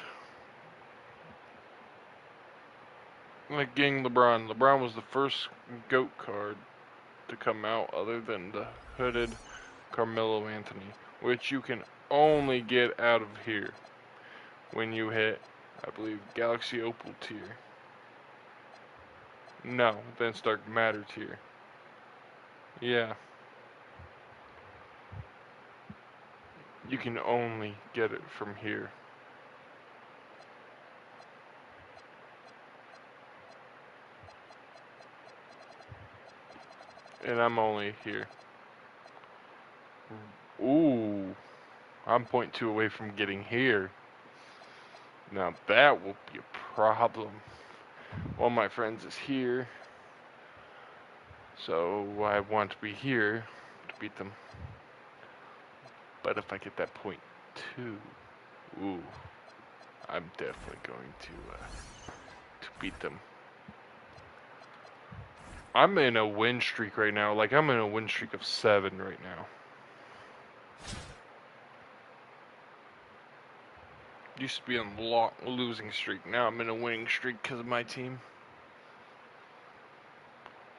Like getting LeBron. LeBron was the first GOAT card to come out other than the hooded Carmelo Anthony, which you can only get out of here when you hit, I believe, Galaxy Opal tier. No, then Dark Matter tier. Yeah. You can only get it from here. And I'm only here. Ooh. I'm 0.2 away from getting here. Now that will be a problem. One of my friends is here. So I want to be here to beat them. But if I get that 0.2, ooh, I'm definitely going to beat them. I'm in a win streak right now. Like, I'm in a win streak of 7 right now. Used to be on a losing streak. Now I'm in a winning streak because of my team.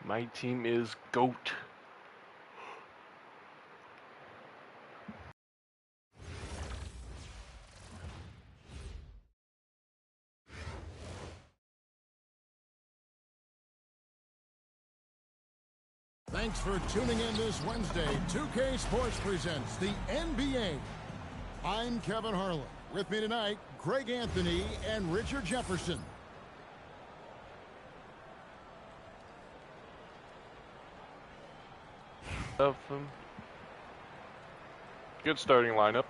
My team is GOAT. Thanks for tuning in this Wednesday. 2K Sports presents the NBA. I'm Kevin Harlan. With me tonight, Greg Anthony and Richard Jefferson. Good starting lineup.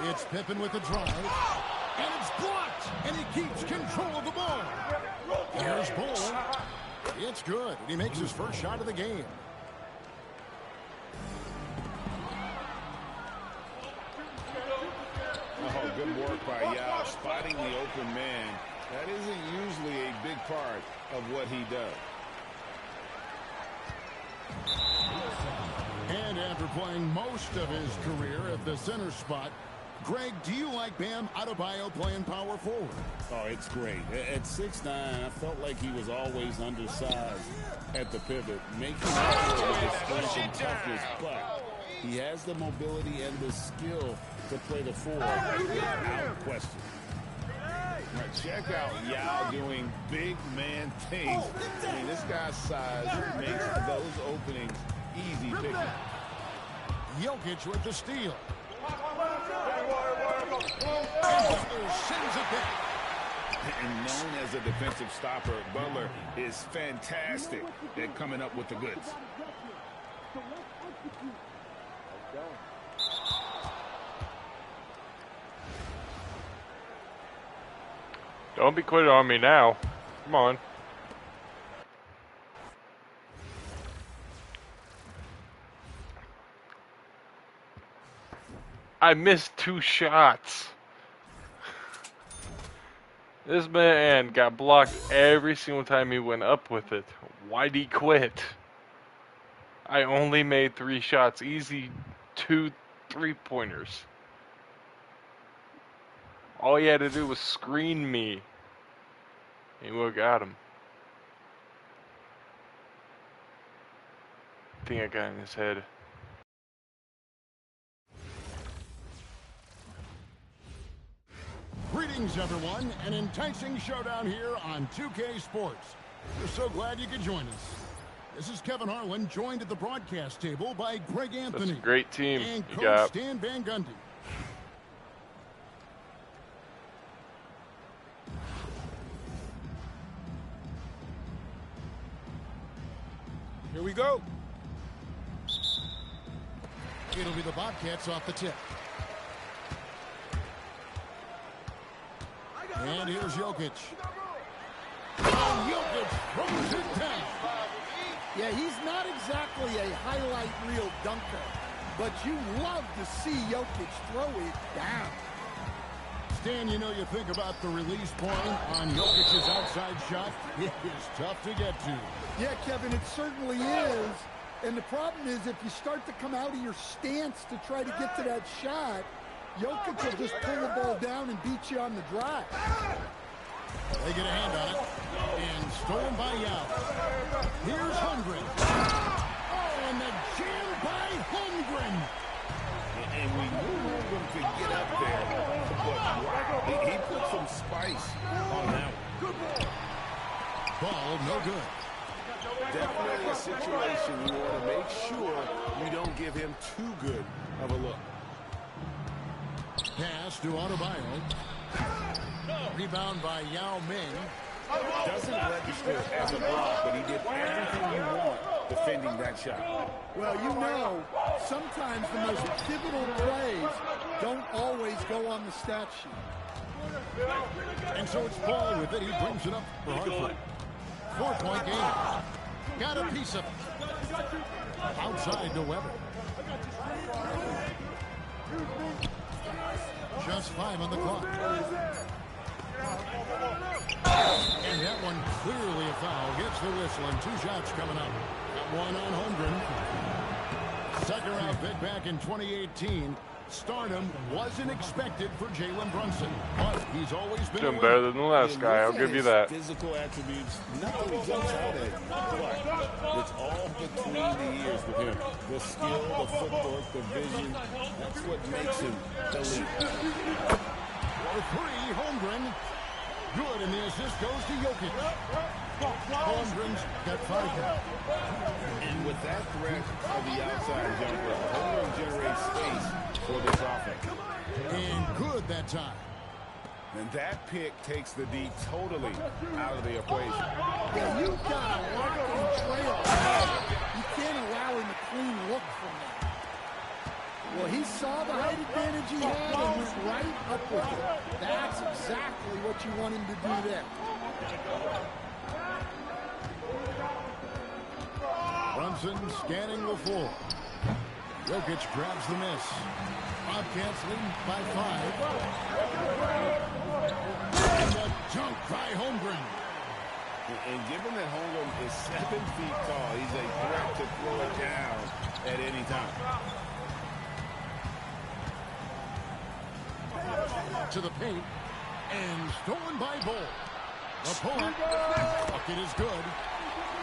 It's Pippen with the drive, and it's blocked, and he keeps control of the ball. Here's Bull. It's good, and he makes his first shot of the game. open man. That isn't usually a big part of what he does. And after playing most of his career at the center spot, Greg, do you like Bam Adebayo playing power forward? Oh, it's great. At 6'9", I felt like he was always undersized at the pivot, making up for his strength and toughness, but he has the mobility and the skill to play the four without question. Now check out Yao doing big man things. I mean, this guy's size makes those openings easy picking. Jokic with the steal. And Butler sends it back. And known as a defensive stopper, Butler is fantastic at coming up with the goods. Don't be quitting on me now. Come on. I missed 2 shots. This man got blocked every single time he went up with it. Why'd he quit? I only made 3 shots. Easy 2 3-pointers. All he had to do was screen me. He would have got him. I think I got in his head. Greetings, everyone. An enticing showdown here on 2K Sports. We're so glad you could join us. This is Kevin Harlan, joined at the broadcast table by Greg Anthony. That's a great team and you Coach got. Stan Van Gundy. Here we go. It'll be the Bobcats off the tip. And here's Jokic. And Jokic throws it down. Yeah, he's not exactly a highlight reel dunker, but you love to see Jokic throw it down. Stan, you know, you think about the release point on Jokic's outside shot. It is tough to get to. Yeah, Kevin, it certainly is. And the problem is if you start to come out of your stance to try to get to that shot, Jokic will just pull the ball down and beat you on the drive. They get a hand on it. And stolen by Yao. Here's Holmgren. Oh, and the jam by Holmgren. And we knew Holmgren could get up there, but wow, he put some spice on that one. Ball no good. Definitely a situation you want to make sure you don't give him too good of a look. Pass to Adebayo. Rebound by Yao Ming. Doesn't register as a block, but he did everything you want defending that shot. Well, you know, sometimes the most pivotal plays don't always go on the stat sheet. And so it's Paul with it. He brings it up for Hartford. 4-point game. Got a piece of it. Outside to Weber. Just 5 on the clock. And that one clearly a foul. Gets the whistle and 2 shots coming up. Got one on Holmgren. Second round pick back in 2018. Stardom wasn't expected for Jalen Brunson, but he's always been Doing better than the last guy, I'll give you that. Physical attributes, nothing jumps out at you, but it's all between the ears with him. The skill, the footwork, the vision, that's what makes him elite. For 3, Holmgren. Good, and the assist goes to Jokic. Holmgren's got 5 now. And with that threat of the outside jumper, Holmgren generates space for this offense. And good that time. And that pick takes the D totally out of the equation. Yeah, you got to lock and trail. You can't allow him a clean look from that. Well, he saw the height advantage he had and went right up with it. That's exactly what you want him to do there. Brunson scanning the floor. Jokic grabs the miss. Bobcats lead by 5. And the dunk by Holmgren. And given that Holmgren is 7 feet tall, he's a threat to throw it down at any time. To the paint. And stolen by Bol. The pull-up. Bucket is good.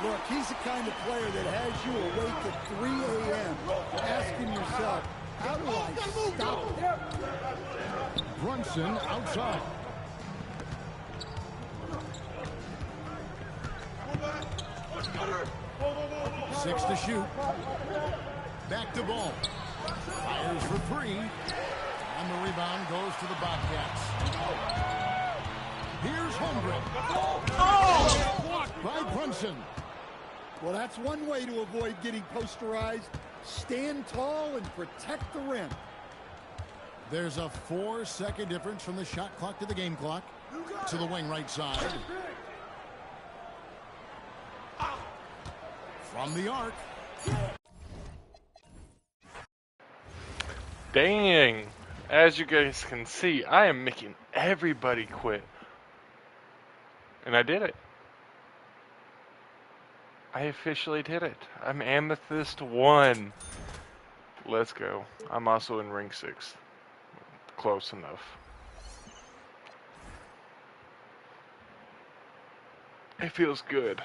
Look, he's the kind of player that has you awake at 3 a.m. asking yourself, how do I stop him? Brunson outside. Six to shoot. Back to Bol. Fires for 3. And the rebound goes to the Bobcats. Here's Holmgren. Oh! Blocked by Brunson. Well, that's one way to avoid getting posterized. Stand tall and protect the rim. There's a 4-second difference from the shot clock to the game clock. To the wing right side. From the arc. Dang. As you guys can see, I am making everybody quit. And I did it. I officially did it. I'm Amethyst 1. Let's go. I'm also in ring 6. Close enough. It feels good.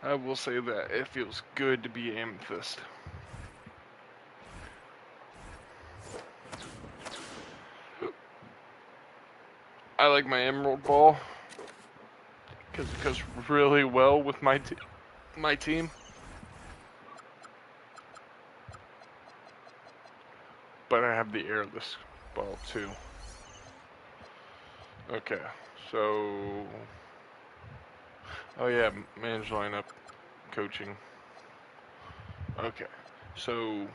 I will say that. It feels good to be Amethyst. I like my Emerald Ball because it goes really well with my team. But I have the airless ball too. Okay, so oh yeah, manage lineup coaching. Okay, so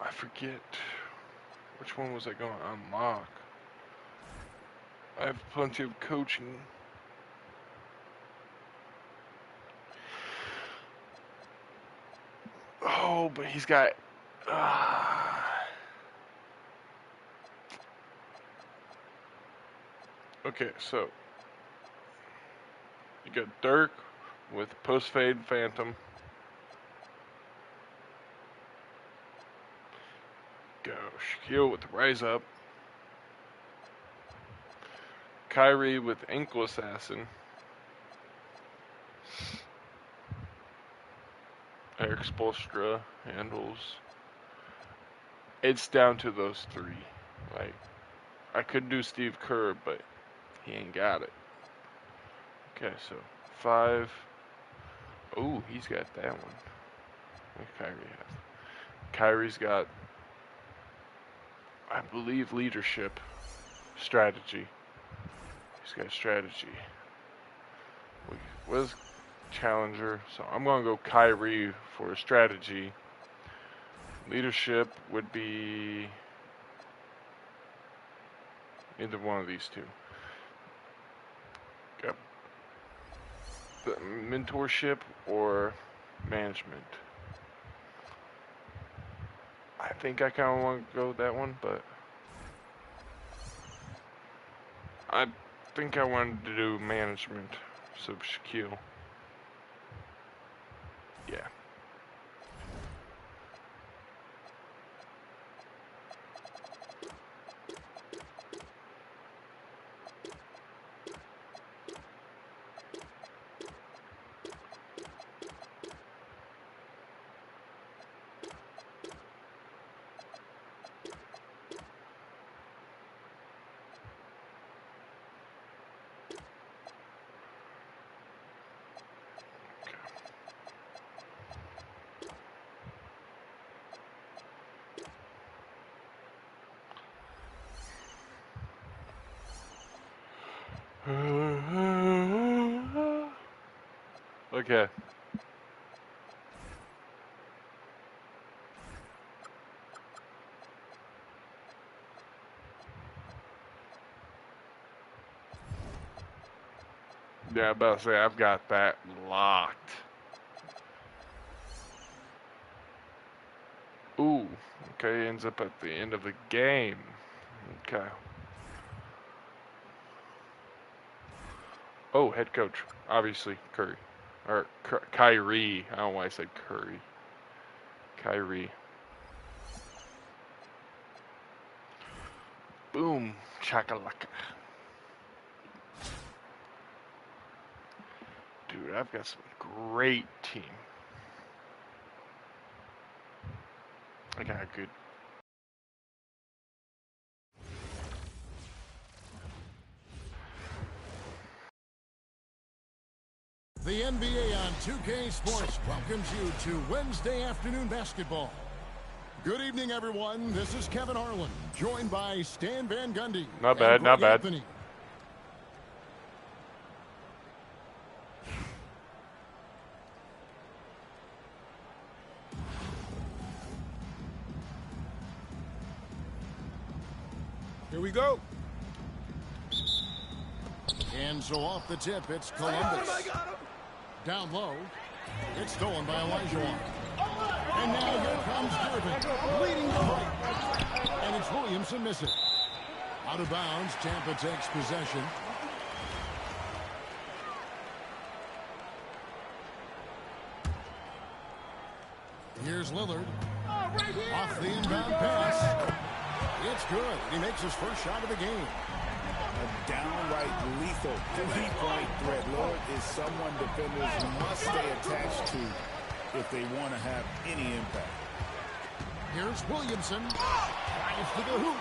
I forget which one was I going to unlock. I have plenty of coaching. Oh, but he's got okay, so you got Dirk with post fade Phantom. Go Shaquille with Rise Up. Kyrie with Ankle Assassin. Eric Spoelstra handles. It's down to those 3. Like, I could do Steve Kerr, but he ain't got it. Okay, so 5. Oh, he's got that one. What Kyrie has? Kyrie's got, I believe, leadership, strategy. He's got strategy. Was challenger, so I'm gonna go Kyrie for strategy. Leadership would be either one of these 2. Got the mentorship or management. I think I kind of want to go with that one, but I think I wanted to do management. So Shaquille. Yeah. Okay. Yeah, I'm about to say, I've got that locked. Ooh, okay, ends up at the end of the game. Okay. Oh, head coach. Obviously, Curry. Or Kyrie. I don't know why I said Curry. Kyrie. Boom. Chakalaka. Dude, I've got some great team. I got a good. The NBA on 2K Sports welcomes you to Wednesday afternoon basketball. Good evening, everyone. This is Kevin Harlan, joined by Stan Van Gundy. Not bad, not bad. Anthony. Here we go. And so off the tip, it's Columbus. Down low. It's stolen by Olajuwon. And now here comes Durbin, leading the right. And it's Williamson missing. Out of bounds, Tampa takes possession. Here's Lillard. Off the inbound pass. It's good. He makes his first shot of the game. A downright lethal three-point threat. Lillard is someone defenders must stay attached to if they want to have any impact. Here's Williamson. Drives to the hoop.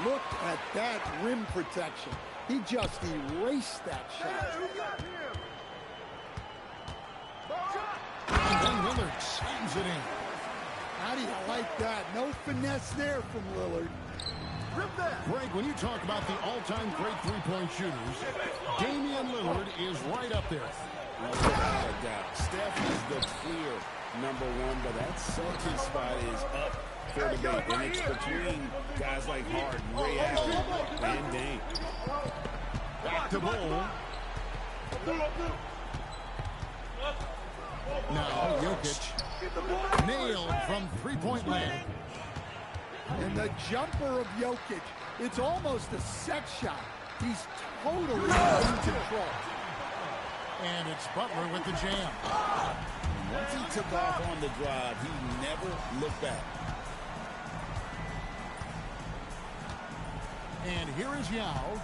Look at that rim protection. He just erased that shot. And then Lillard slams it in. How do you like that? No finesse there from Lillard. Greg, when you talk about the all-time great three-point shooters, Damian Lillard is right up there. Without a doubt. Steph is the clear #1, but that second spot is up for debate. And it's between guys like Harden, Ray Allen, and Dame. Back to Bol. Now Jokic. Nailed from three-point land. And the jumper of Jokic, it's almost a set shot. He's totally in control. And it's Butler with the jam. And once he took off on the drive, he never looked back. And here is Yao.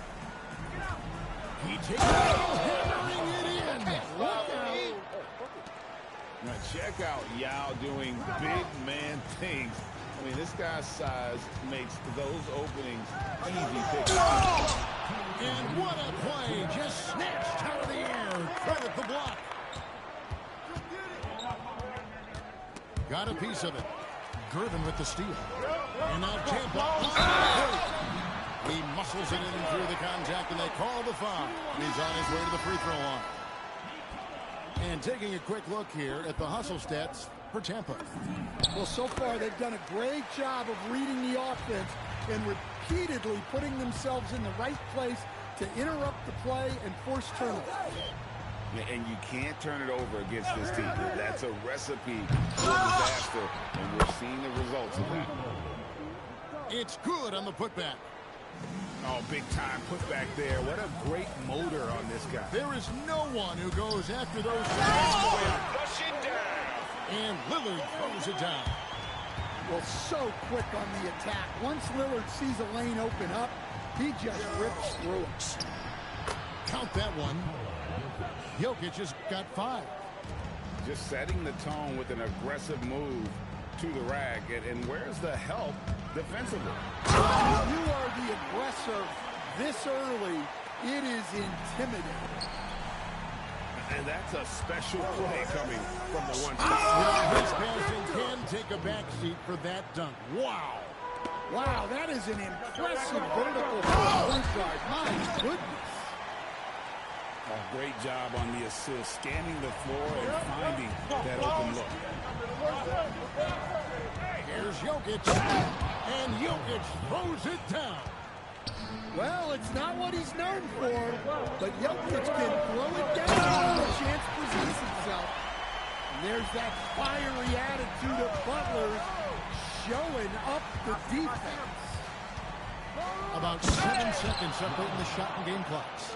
He takes it, hammering it in. Look out. Now check out Yao doing big man things. I mean, this guy's size makes those openings easy picks. And what a play. Just snatched out of the air. Credit the block. Got a piece of it. Gervin with the steal. And now Tampa. He muscles it in through the contact, and they call the foul. And he's on his way to the free throw line. And taking a quick look here at the hustle stats for Tampa. Well, so far they've done a great job of reading the offense and repeatedly putting themselves in the right place to interrupt the play and force turnovers. And you can't turn it over against this team. That's a recipe for disaster, and we're seeing the results of that. It's good on the putback. Oh, big time putback there. What a great motor on this guy. There is no one who goes after those. Flush it down. And Lillard throws it down. Well, so quick on the attack. Once Lillard sees a lane open up, he just rips through it. Count that one. Jokic has got 5. Just setting the tone with an aggressive move to the rack. And where's the help defensively? When you are the aggressor this early, it is intimidating. And that's a special play coming from the one Well, his passing can take a back seat for that dunk. Wow. Wow, that is an impressive vertical point guard. My goodness. A great job on the assist, scanning the floor and finding that open look. Here's Jokic. And Jokic throws it down. Well, it's not what he's known for, but Jokic can throw it down when a chance presents itself. And there's that fiery attitude of Butler showing up the defense. About 7 seconds separating the shot and game clocks.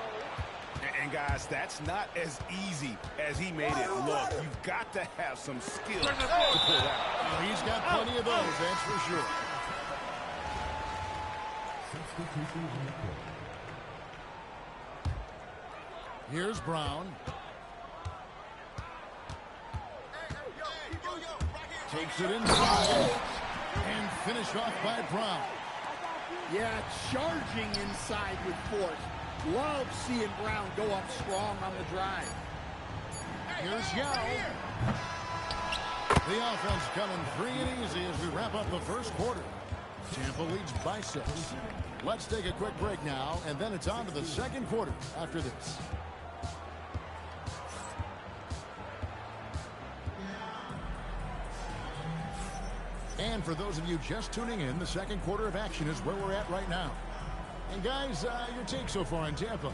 And And guys, that's not as easy as he made it look. You've got to have some skill to pull that out. Well, he's got plenty of those, that's for sure. Here's Brown. Takes it inside and finished off by Brown. Yeah, charging inside with force. Love seeing Brown go up strong on the drive. Here's Yao. The offense coming free and easy as we wrap up the first quarter. Tampa leads by 6. Let's take a quick break now, and then it's on to the second quarter after this. And for those of you just tuning in, the second quarter of action is where we're at right now. And guys, your take so far in Tampa?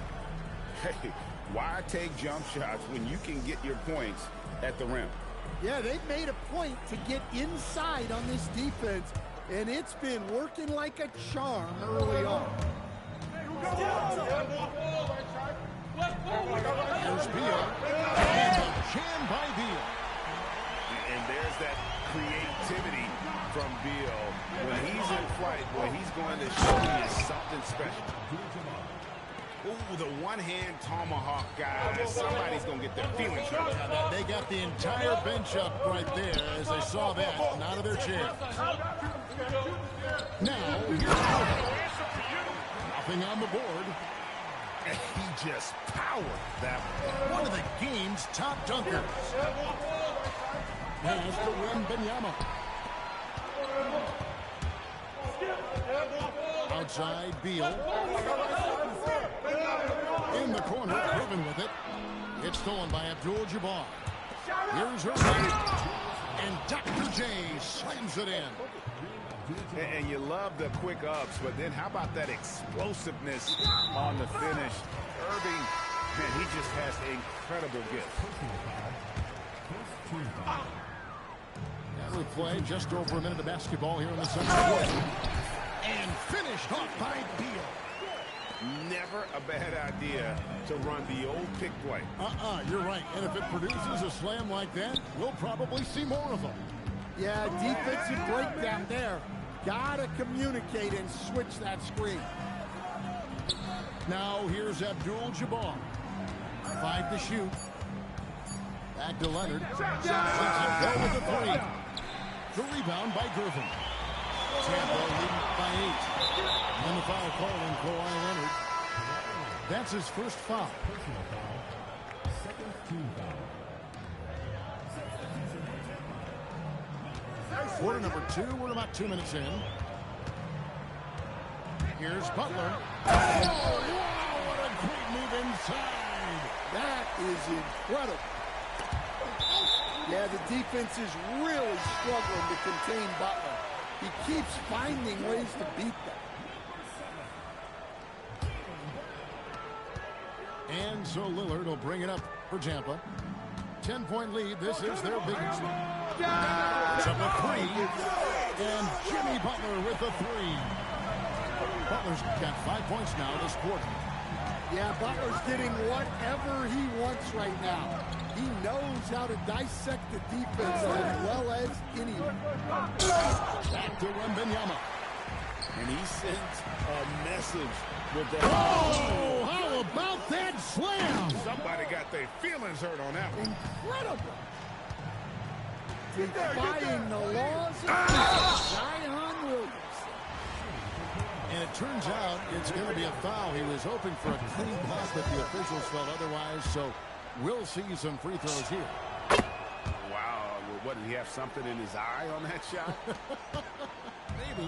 Hey, why take jump shots when you can get your points at the rim? Yeah, they've made a point to get inside on this defense, and it's been working like a charm early on. There's Beal. And a jam by Beal. And there's that creativity from Beal. When he's in flight, what he's going to show you is something special. Ooh, the one-hand tomahawk, guys. Somebody's going to get their feelings hurt. They got the entire bench up right there as they saw that and out of their chair. Now, nothing on the board. And he just powered that one. One of the game's top dunkers. Pass to Wembanyama. Outside, Beal. In the corner, Irvin with it. It's stolen by Abdul-Jabbar. Here's Irvin. And Dr. J slams it in. And you love the quick ups, but then how about that explosiveness on the finish? Irving, man, he just has an incredible gift. Now we play just over a minute of basketball here in the second quarter. And finished off by Beal. Never a bad idea to run the old pick play. You're right. And if it produces a slam like that, we'll probably see more of them. Yeah, defensive breakdown there. Gotta communicate and switch that screen. Now here's Abdul-Jabbar. 5 to shoot. Back to Leonard. Lets it go with the 3. The rebound by Griffin. Tampa leading by 8. And the foul call on Kawhi Leonard. That's his first foul. Quarter number 2. We're about 2 minutes in. Here's Butler. Oh, wow, what a great move inside. That is incredible. Yeah, the defense is really struggling to contain Butler. He keeps finding ways to beat them. And so Lillard will bring it up for Tampa. 10-point lead. This is their biggest. It's up a 3. And Jimmy Butler with the 3. Butler's got 5 points now this quarter. Yeah, Butler's getting whatever he wants right now. He knows how to dissect the defense as well as anyone. Back to Wembanyama. And he sends a message with that. Oh, how about that slam? Somebody got their feelings hurt on that one. Incredible. Defying the laws of Zion Williams. And it turns out it's going to be a foul. He was hoping for a clean pass, but the officials felt otherwise, so we'll see some free throws here. Wow, what, did he have something in his eye on that shot? Maybe.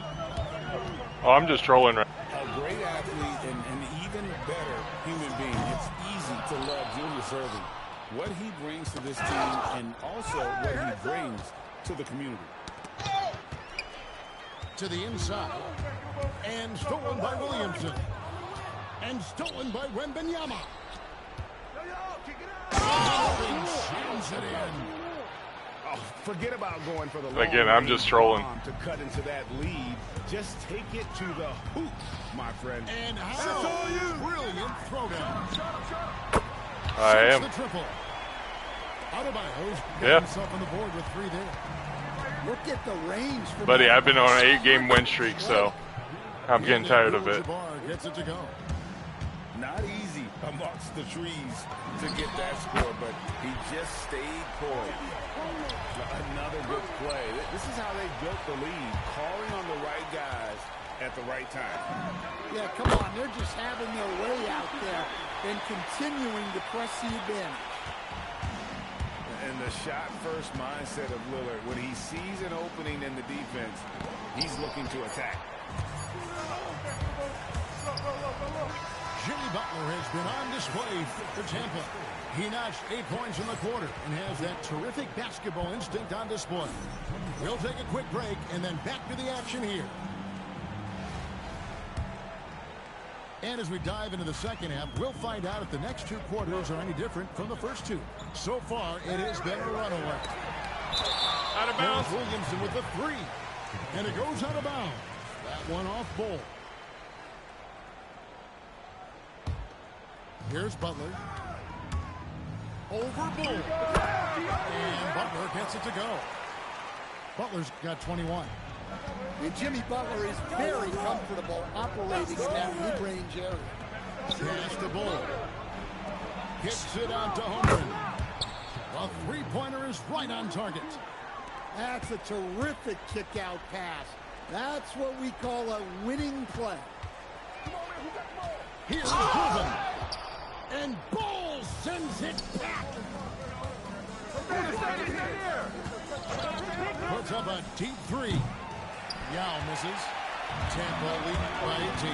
Oh, I'm just trolling right A great athlete and an even better human being. It's easy to love Julius Erving. What he brings to this team and also what he brings to the community. To the inside. And stolen by Williamson. And stolen by Wembanyama. And slams it in. Oh, forget about going for the long Again, I'm just trolling. To cut into that lead. Just take it to the hoop, my friend. And how brilliant throwdown. I am. The triple. Adebayo's got Yeah. himself on the board with 3 there. Look at the range. For Buddy, I've been on an 8-game win streak, so I'm getting tired of it. Jabbar gets it to go. Not easy amongst the trees to get that score, but he just stayed poised. Another good play. This is how they built the lead, calling on the right guys at the right time. Yeah, come on. They're just having their way out there and continuing to press the advantage. And the shot-first mindset of Lillard, when he sees an opening in the defense, he's looking to attack. Jimmy Butler has been on display for Tampa. He notched 8 points in the quarter and has that terrific basketball instinct on display. We'll take a quick break and then back to the action here. And as we dive into the second half, we'll find out if the next 2 quarters are any different from the first 2. So far, it has been a runaway. Out of bounds. Williamson with the 3. And it goes out of bounds. That one off Bull. Here's Butler. Over Bull. And Butler gets it to go. Butler's got 21. And Jimmy Butler is very comfortable operating in that mid-range area. Pass the Bull. Hits it out to Holmgren. The three-pointer is right on target. That's a terrific kick-out pass. That's what we call a winning play. Here's Griffin. And Bull sends it back. Puts up a deep 3. Yao misses. Tampa leading by 18.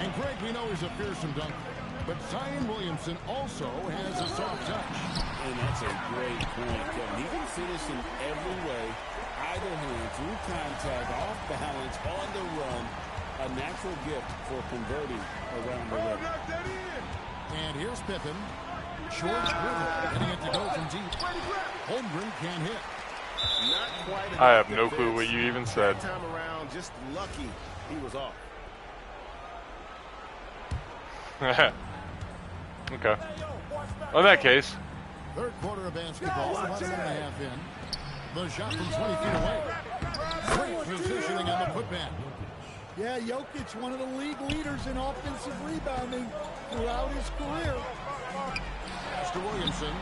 And Greg, we know he's a fearsome dunker, but Zion Williamson also has a soft touch. And that's a great point, Kevin. He can finish in every way, either hand, through contact, off balance, on the run. A natural gift for converting around the rim. And here's Pippen. George Griffin getting it to go from deep. Holmgren can't hit. Not quite I have no clue what you even said. That time around, just lucky he was off. Okay. Well, in that case, Third quarter of basketball, 1.5 in. The shot from 20 feet away. Great positioning on the putback. Yeah, Jokic, one of the league leaders in offensive rebounding throughout his career. Pass to Williamson.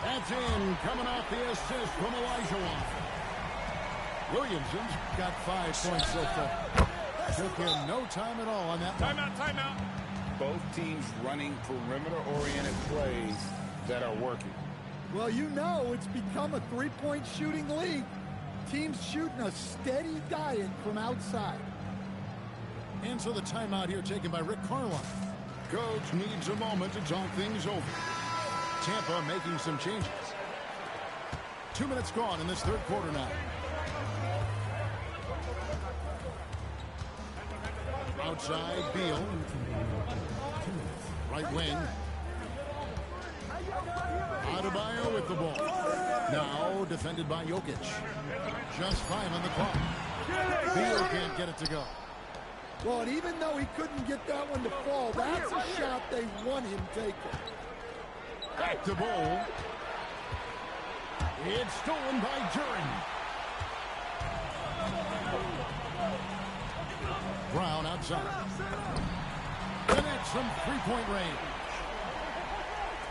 That's in, coming off the assist from Elijah. Williamson's got 5 points so far. Took him no time at all on that one. timeout. Both teams running perimeter-oriented plays that are working. Well, you know it's become a three-point shooting league. Teams shooting a steady diet from outside. And so the timeout here taken by Rick Carlisle. Coach needs a moment to talk things over. Tampa making some changes. 2 minutes gone in this third quarter now. Outside, Beal. Right wing. Adebayo with the ball. Now defended by Jokic. Just 5 on the clock. Beal can't get it to go. Well, and even though he couldn't get that one to fall, that's a shot they want him taking. Back to Bull. It's stolen by Duren. Brown outside. Connects from three-point range.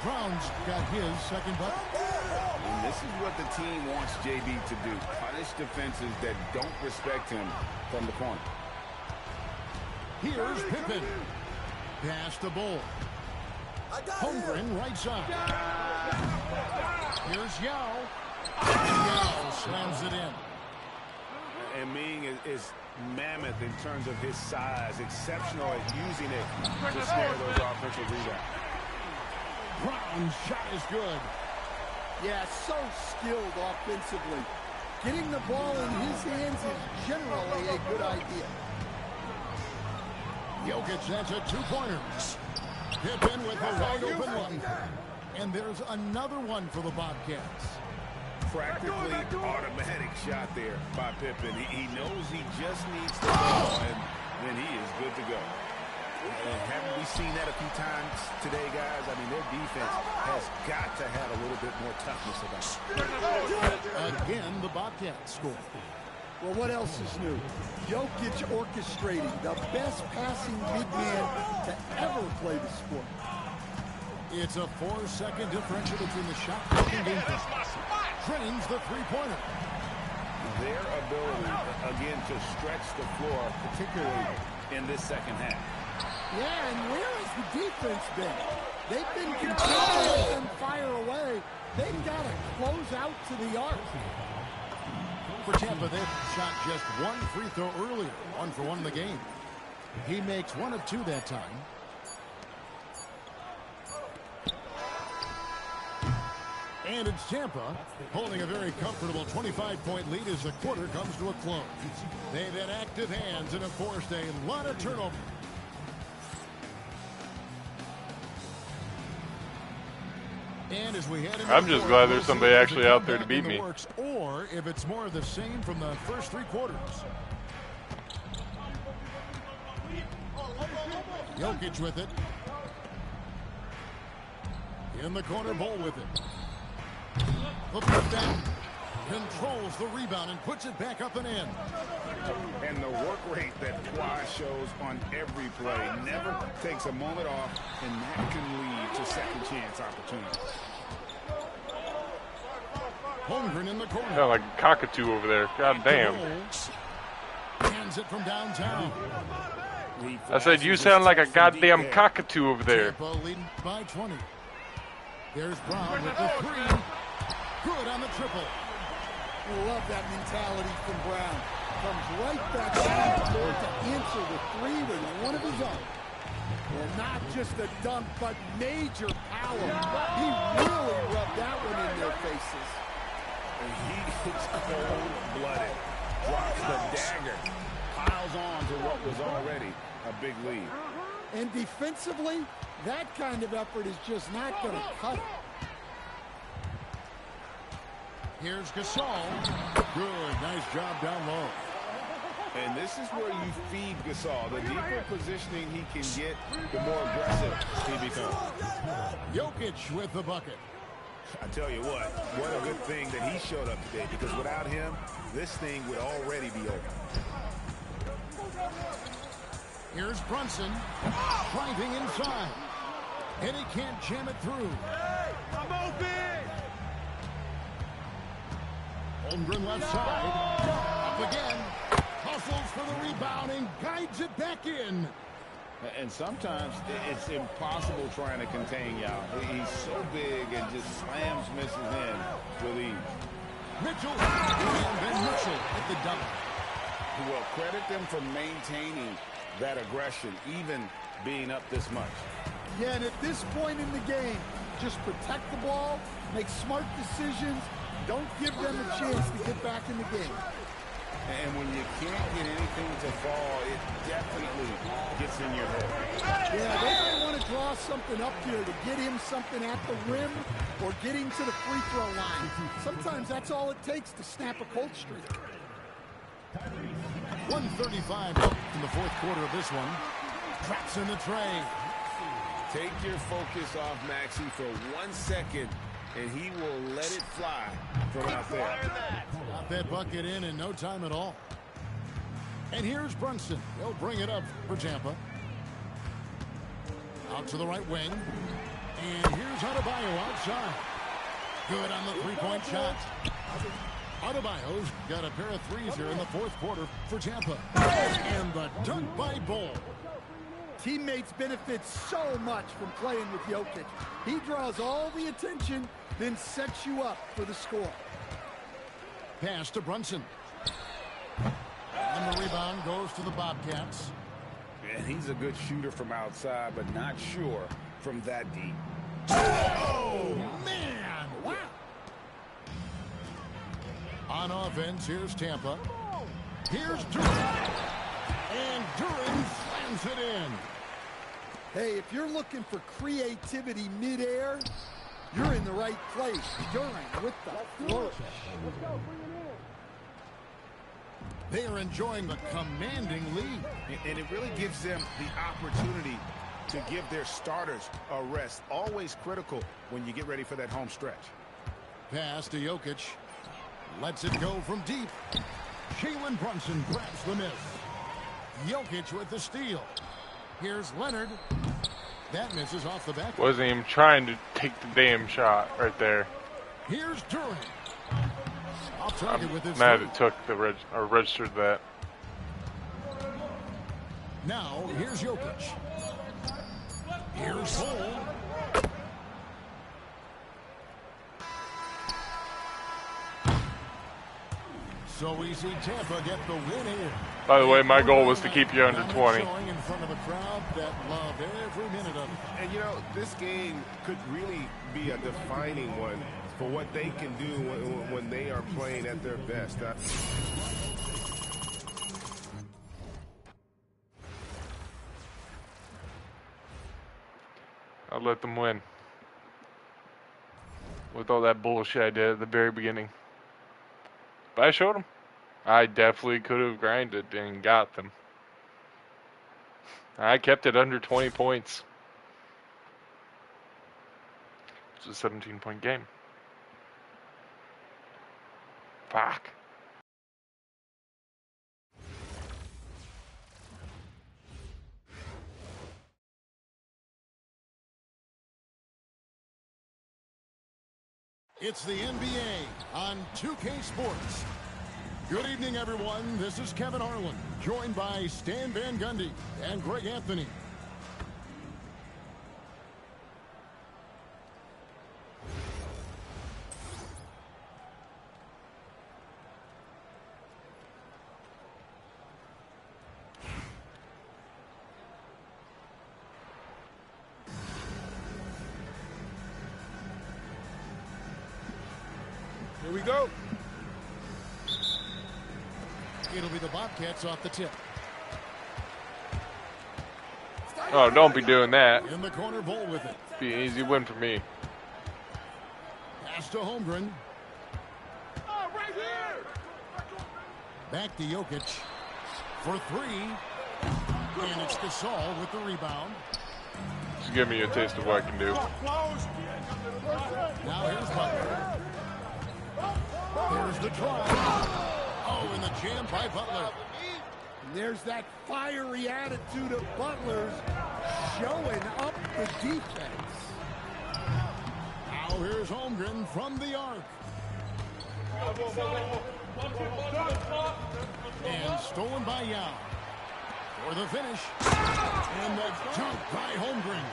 Brown's got his second bucket. And this is what the team wants JB to do. Punish defenses that don't respect him from the corner. Here's Pippen. Pass to Bull. Holmgren right side. Here's Yao. And Yao slams it in. And Ming is mammoth in terms of his size, exceptional at using it to snare those offensive rebounds. Brown's shot is good. Yeah, so skilled offensively. Getting the ball in his hands is generally a good idea. Jokic sends a two-pointer. Pippen with a wide-open one. And there's another one for the Bobcats. Practically automatic shot there by Pippen. He knows he just needs the ball, and then he is good to go. And haven't we seen that a few times today, guys? I mean, their defense has got to have a little bit more toughness about it. Again, the Bobcats score. Well, what else is new? Jokic orchestrating the best passing big man to ever play the sport. It's a 4-second differential between the shot clock and game clock. Drains the three-pointer. Their ability, again, to stretch the floor, particularly in this second half. Yeah, and where has the defense been? They've been continuing to let them fire away. They've got to close out to the arc. For Tampa, they've shot just one free throw earlier, 1 for 1 in the game. He makes 1 of 2 that time. And it's Tampa holding a very comfortable 25-point lead as the quarter comes to a close. They've had active hands and have forced a lot of turnover. And as we head into I'm just glad there's somebody actually out there to beat me. Or if it's more of the same from the first 3 quarters. Jokic with it. In the corner, Bol with it. The put down. Controls the rebound and puts it back up and in. And the work rate that Kawhi shows on every play never takes a moment off, and that can lead to second chance opportunities. Holmgren in the corner. Sound like a cockatoo over there. God damn. Hands it from downtown. I said you sound like a goddamn cockatoo over there. Tampa leading by 20. There's Brown with the 3. Good on the triple. I love that mentality from Brown. Comes right back down the court to answer the 3 with one of his own. Well, not just a dunk, but major power. He really rubbed that one in their faces. And he is cold-blooded. Drops the dagger. Piles on to what was already a big lead. And defensively, that kind of effort is just not going to cut it. Here's Gasol. Good, nice job down low. And this is where you feed Gasol. The deeper positioning he can get, the more aggressive he becomes. Jokic with the bucket. I tell you what a good thing that he showed up today, because without him, this thing would already be over. Here's Brunson. Driving inside. And he can't jam it through. I'm open! Holmgren left side. Up again. Hustles for the rebound and guides it back in. And sometimes it's impossible trying to contain Yao. He's so big and just slams misses in with ease. Mitchell. And then Mitchell at the double. Well, credit them for maintaining that aggression, even being up this much. Yeah, and at this point in the game, just protect the ball, make smart decisions, don't give them a chance to get back in the game. And when you can't get anything to fall, it definitely gets in your head. Yeah, they might want to draw something up here to get him something at the rim or get him to the free throw line. Sometimes that's all it takes to snap a cold streak. 1:35 left in the 4th quarter of this one. Traps in the tray. Take your focus off Maxey for 1 second, and he will let it fly from out there. Got that bucket in no time at all. And here's Brunson. He'll bring it up for Tampa. Out to the right wing. And here's Adebayo outside. Good on the three-point shot. Adebayo's got a pair of threes here in the 4th quarter for Tampa. And the dunk by Bol. Teammates benefit so much from playing with Jokic. He draws all the attention, then sets you up for the score. Pass to Brunson. And the rebound goes to the Bobcats. And he's a good shooter from outside, but not sure from that deep. Oh, man! Wow! On offense, here's Tampa. Here's Duran. And Duran slams it in. Hey, if you're looking for creativity midair, you're in the right place. Duran with the flourish. They are enjoying the commanding lead. And it really gives them the opportunity to give their starters a rest. Always critical when you get ready for that home stretch. Pass to Jokic. Lets it go from deep. Jalen Brunson grabs the miss. Jokic with the steal. Here's Leonard. That misses off the back. Wasn't even trying to take the damn shot right there. Here's Durant. Off target with his Mad three. it took the registered that. Now here's Jokic. Here's Cole. So easy, Tampa get the win here. By the way, my goal was to keep you under 20. Showing in front of a crowd that loved every minute of it. And you know, this game could really be a defining one for what they can do when they are playing at their best. I'll let them win. With all that bullshit I did at the very beginning. But I showed them. I definitely could have grinded and got them. I kept it under 20 points. It's a 17-point game. Fuck. It's the NBA on 2K Sports. Good evening, everyone. This is Kevin Harlan, joined by Stan Van Gundy and Greg Anthony. Here we go. It'll be the Bobcats off the tip. Oh, don't be doing that. In the corner, Bull with it. Be an easy win for me. Pass to Holmgren. Back to Jokic for three. And it's Gasol with the rebound. Just give me a taste of what I can do. Now here's Butler. There's the try. Oh, and the jam by Butler. And there's that fiery attitude of Butler's showing up the defense. Now here's Holmgren from the arc. And stolen by Yao. For the finish. And the dunk by Holmgren.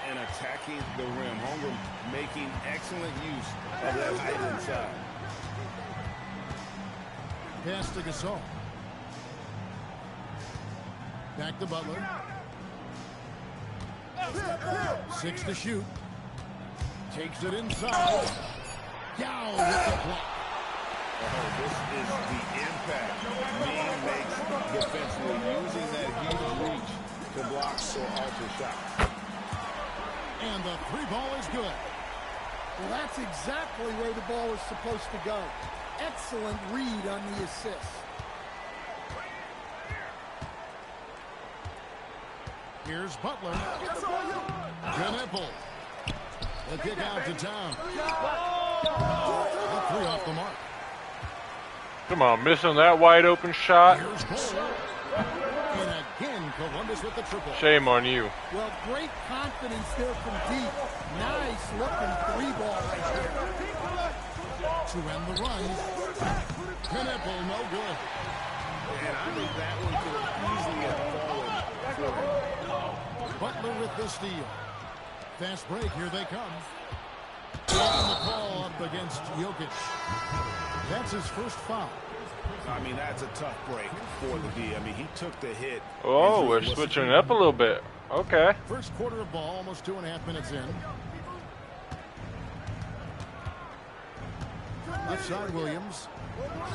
And attacking the rim. Holmgren making excellent use of that height inside. Pass to Gasol. Back to Butler. 6 to shoot. Takes it inside. Yao with the block. Oh, this is the impact Mean makes defensively, using that huge reach to block or alter shots. And the three ball is good. Well, that's exactly where the ball is supposed to go. Excellent read on the assist. Here's Butler. Knipple. The kick out to town. The three off the mark. Come on, missing that wide open shot. Here's Cole. And again, Columbus with the triple. Shame on you. Well, great confidence there from deep. Nice looking three ball right there. To end the run. Knipple, no good. And I think that one could easily have fallen for him. Butler with the steal. Fast break, here they come. And the call up against Jokic. That's his first foul. I mean, that's a tough break for the D. I mean, he took the hit. Oh, we're switching it up a little bit. Okay. First quarter of ball, almost 2.5 minutes in. Left side, Williams.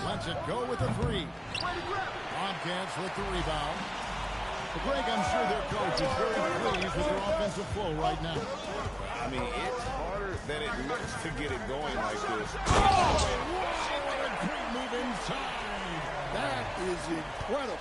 Lets it go with the three. Bobcats with the rebound. But Greg, I'm sure their coach is very pleased with their offensive flow right now. I mean, it's harder than it looks to get it going like this. Oh, and what a great move inside. That is incredible.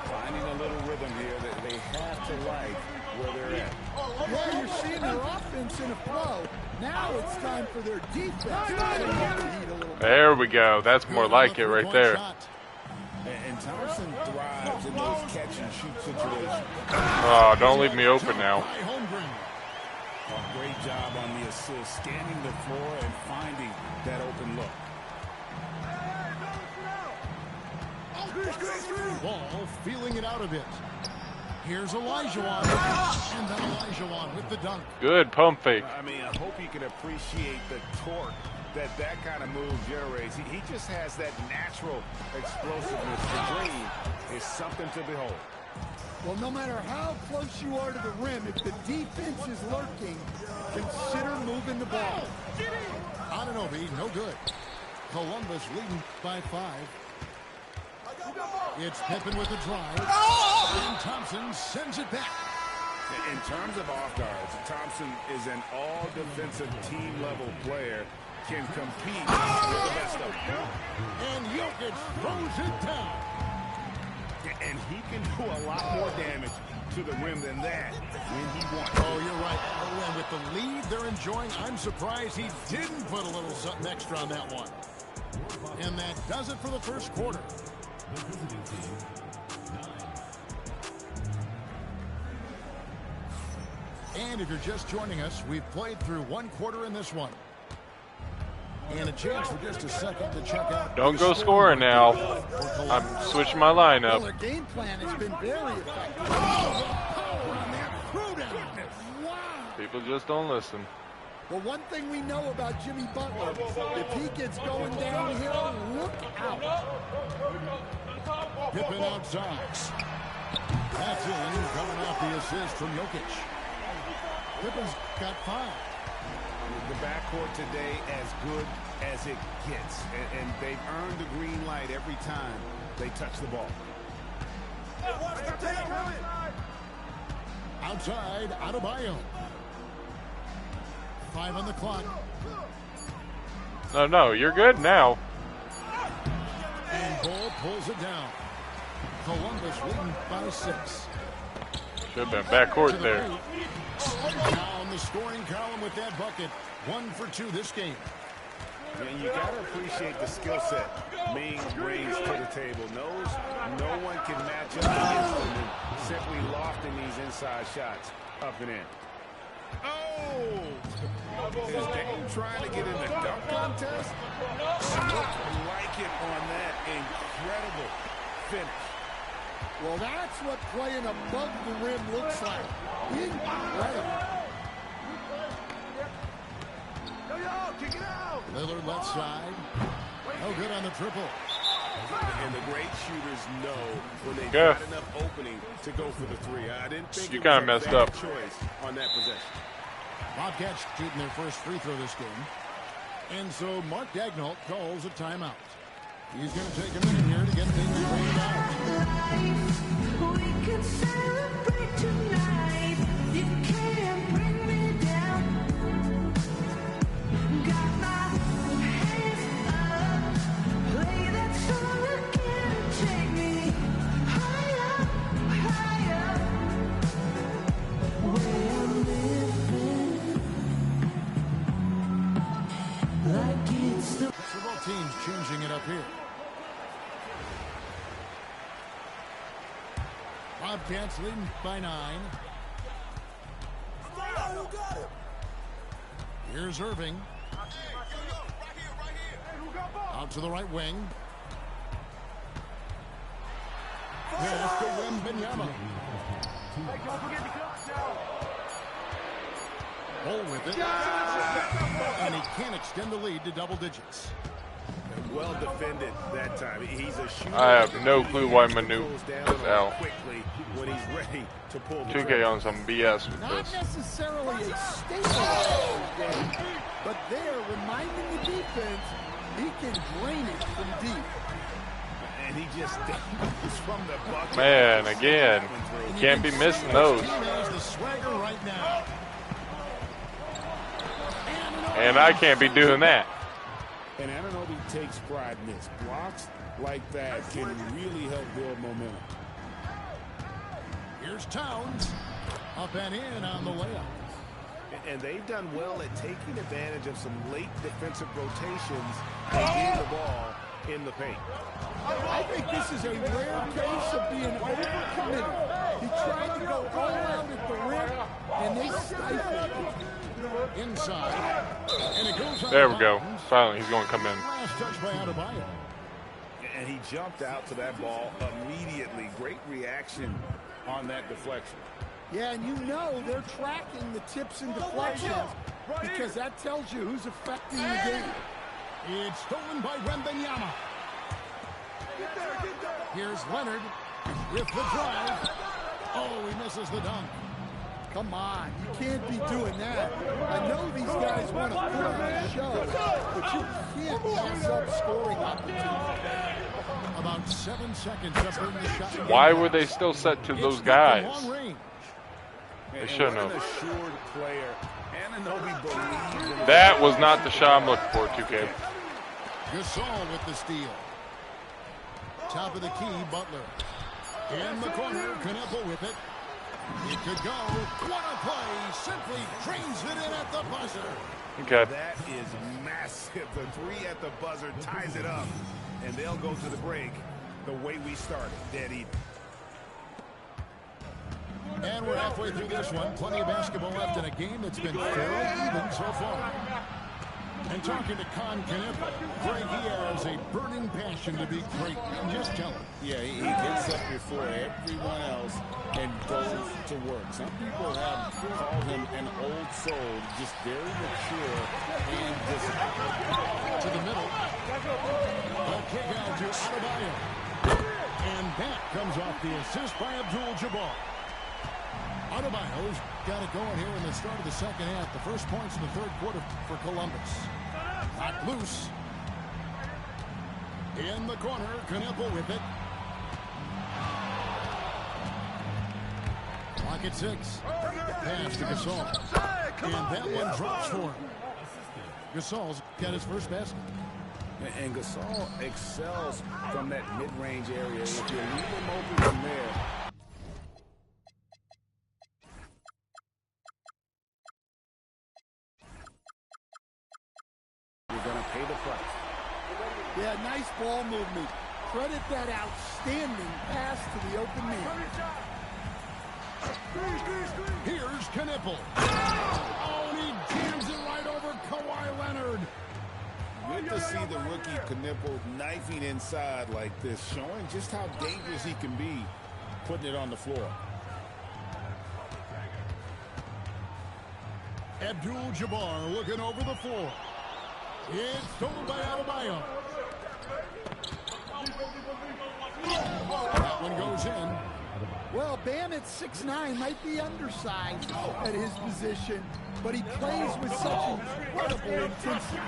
Finding a little rhythm here that they have to like where they're at. Well, you're seeing their offense in a flow. Now it's time for their defense to turn up the heat a little bit. There we go. That's more like it right there. And Thompson thrives in those catch-and-shoot situations. Oh, don't leave me open now. A great job on the assist, scanning the floor and finding that open look. Ball feeling it out a bit. Here's Olajuwon. And then Olajuwon with the dunk. Good pump fake. I mean, I hope you can appreciate the torque that kind of move generates. He just has that natural explosiveness. The dream is something to behold. Well, no matter how close you are to the rim, if the defense is lurking, consider moving the ball. Anunoby, no good. Columbus leading by 5. It's Pippen with the drive. And Thompson sends it back. In terms of off guards, Thompson is an all-defensive team-level player. Can compete with the best of them. And Jokic throws it down. And he can do a lot more damage to the rim than that when he wants. Oh, you're right. Oh, and with the lead they're enjoying, I'm surprised he didn't put a little something extra on that one. And that does it for the first quarter. And if you're just joining us, we've played through one quarter in this one. And a chance for just a second to check out. Don't go scoring now. I'm switching my Well, lineup. their game plan has been very effective. Wow. People just don't listen. Well, one thing we know about Jimmy Butler, if he gets going downhill, look out. Pippen outside. That's in, coming off the assist from Jokic. Pippen's got 5. The backcourt today as good as it gets. And they've earned the green light every time they touch the ball. Outside, Adebayo. 5 on the clock. No, you're good now. And Bull pulls it down. Columbus leading by 6. Should have been backcourt there. Down the scoring column with that bucket. 1 for 2 this game. And you got to appreciate the skill set Ming brings to the table. Knows no one can match up against him and simply lofting these inside shots up and in. Oh! Is Dame trying to get in the dunk contest? Looked like it on that incredible finish. Well, that's what playing above the rim looks like. Incredible. Lillard left side. No good on the triple. And the great shooters know when they've got enough opening to go for the 3. I didn't think You it kind of was a messed bad up. choice on that possession. Bobcats shooting their first free throw this game. And so Mark Daigneault calls a timeout. He's going to take a minute here to get things straightened out. We can celebrate tonight. You can't bring me down. Got my hands up. Play that song again. Take me higher, higher. Where I'm living like it's the So both teams changing it up here. Bobcats leading by 9. Here's Irving. Out to the right wing. Pass to Wembanyama. Bull with it. And he can't extend the lead to double digits. Well defended that time. He's a shooter. I have no clue why Manu Pulls down is out. quickly when he's ready to pull the 2K trigger. on some BS with Not this. necessarily a staple of the game, but they're reminding the defense he can drain it from deep. And he just goes from the bucket. Man, again, can't be missing those. Team has the swagger right now. And I can't be doing that. And Anunoby takes pride in this. Blocks like that can really help build momentum. Here's Towns. Up and in on the layup. And they've done well at taking advantage of some late defensive rotations and getting the ball in the paint. I think this is a rare case of being overcommitted. He tried to go all out at the rim, and they stifled it. Inside. And it goes out There of we go. bounds. Finally, he's going to come in. Last touch by Adebayo. And he jumped out to that ball immediately. Great reaction on that deflection. Yeah, and you know they're tracking the tips and deflections because that tells you who's affecting the game. It's stolen by Wembanyama. Here's Leonard with the drive. Oh, he misses the dunk. Come on, you can't be doing that. I know these guys want to put on a show, but you can't pass up scoring opportunities. About 7 seconds to bring the shot. Why were they still set to those guys? Long range. They shouldn't What have. an assured player. Anunoby believes in That was not the shot I'm looking for, 2K. Gasol with the steal. Top of the key, Butler. In the corner, Knueppel with it. It could go. What a play. Simply drains it in at the buzzer. Okay. That is massive. The three at the buzzer ties it up. And they'll go to the break the way we started, dead even. And we're halfway through this one. Plenty of basketball left in a game that's been fairly even so far. And talking to Con Knueppel, Greg, he has a burning passion to be great. And just tell him. Yeah, he gets up before everyone else and goes to work. Some people have called him an old soul, just very mature and disciplined. To the middle. A kick out to Adebayo. And that comes off the assist by Abdul-Jabbar. Adebayo's got it going here in the start of the second half. The first points in the third quarter for Columbus. Knocked loose. In the corner, Knueppel with it. Clock at 6. Pass to Gasol. And that one drops for him. Gasol's got his first basket. And Gasol excels from that mid-range area. If you leave him open from there, you're going to pay the price. Yeah, nice ball movement. Credit that outstanding pass to the open man. Here's Knueppel. Oh, and he jams it right over Kawhi Leonard. Good to see the rookie Knueppel knifing inside like this, showing just how dangerous he can be putting it on the floor. Abdul-Jabbar looking over the floor. It's stolen by Adebayo. That one goes in. Well, Bam at 6'9" might be undersized at his position, but he plays with such incredible intensity.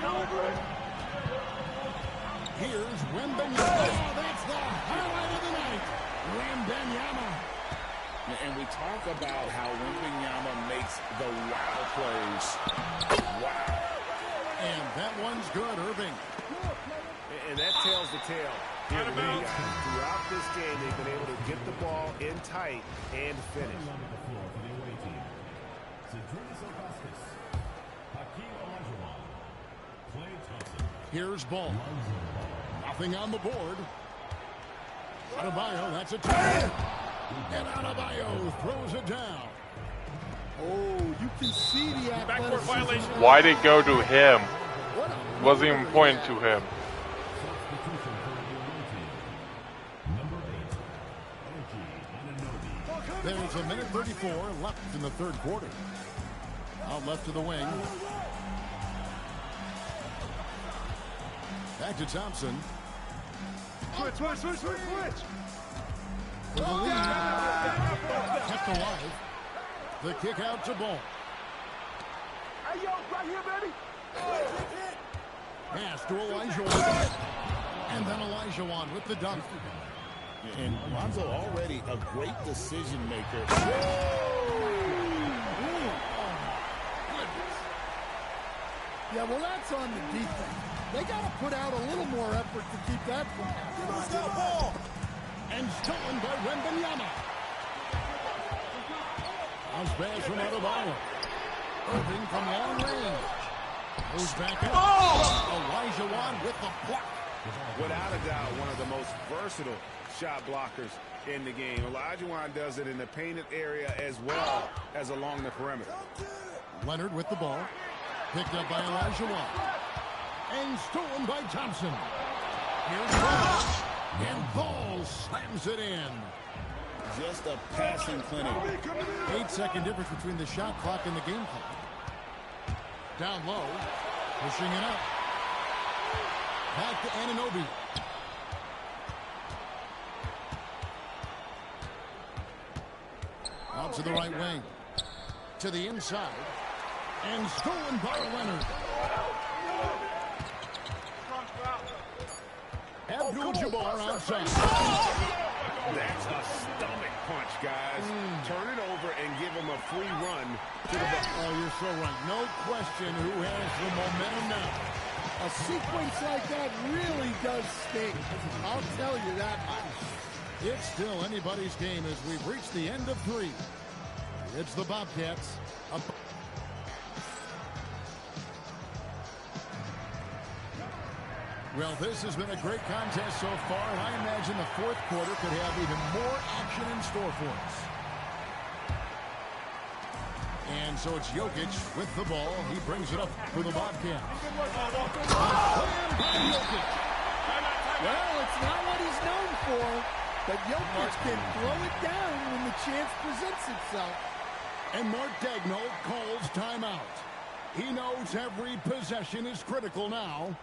Here's Wembanyama. Oh, that's the highlight of the night. Wembanyama. And we talk about how Wembanyama makes the wow plays. Wow. And that one's good, Irving. And that tells the tale. Here, throughout this game, they've been able to get the ball in tight and finish. Here's Ball. Nothing on the board. Adebayo, that's a tie. And Adebayo throws it down. Oh, you can see the athleticism. Why'd it go to him? Wasn't even pointing to him. There's a minute 34 left in the third quarter. Out left to the wing. Back to Thompson. Switch. For the lead. Kept alive. The kick out to Ball. Hey, yo, right here, baby. Pass to Olajuwon. And then Olajuwon with the dunk. And Lonzo already a great decision maker. Yeah, well, that's on the defense. They got to put out a little more effort to keep that from happening. And stolen by Wembanyama. Bounce pass from Adebayo. Irving from long range. Moves back up. Elijah Wan with the block. Without a doubt, one of the most versatile shot blockers in the game. Elijah Wan does it in the painted area as well as along the perimeter. Leonard with the ball. Picked up by Elijah Wan. And stolen by Thompson. Here's Ball. And Ball slams it in. Just a passing clinic. 8-second difference between the shot clock and the game clock. Down low. Pushing it up. Back to Anunoby. Out to the right wing. To the inside. And stolen by Leonard. Abdul-Jabbar outside. That's a stomach punch, guys. Turn it over and give him a free run to the bucket. Oh, you're so right. No question who has the momentum now. A sequence like that really does sting. I'll tell you that much. It's still anybody's game as we've reached the end of 3. It's the Bobcats. Well, this has been a great contest so far, and I imagine the fourth quarter could have even more action in store for us. And so it's Jokic with the ball. He brings it up for the Bobcats. Well, it's not what he's known for, but Jokic can throw it down when the chance presents itself. And Mark Daigneault calls timeout. He knows every possession is critical now.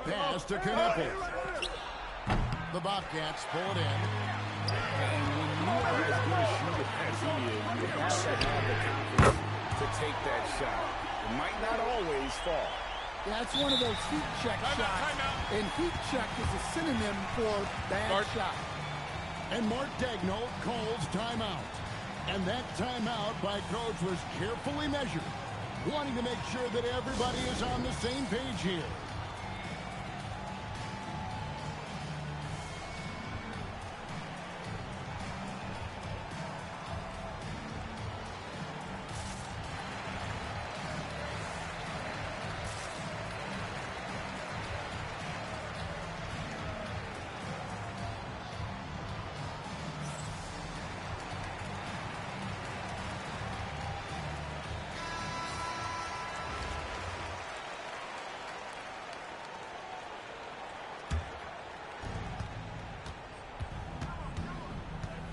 Pass to Knuckles. The Bobcats pull it in. And when you are as good a shooter as he is, you have to have the confidence to take that shot. It might not always fall. Yeah, it's one of those heat check shots. And heat check is a synonym for bad shot. And Mark Daigneault calls timeout. And that timeout by Coach was carefully measured, wanting to make sure that everybody is on the same page here.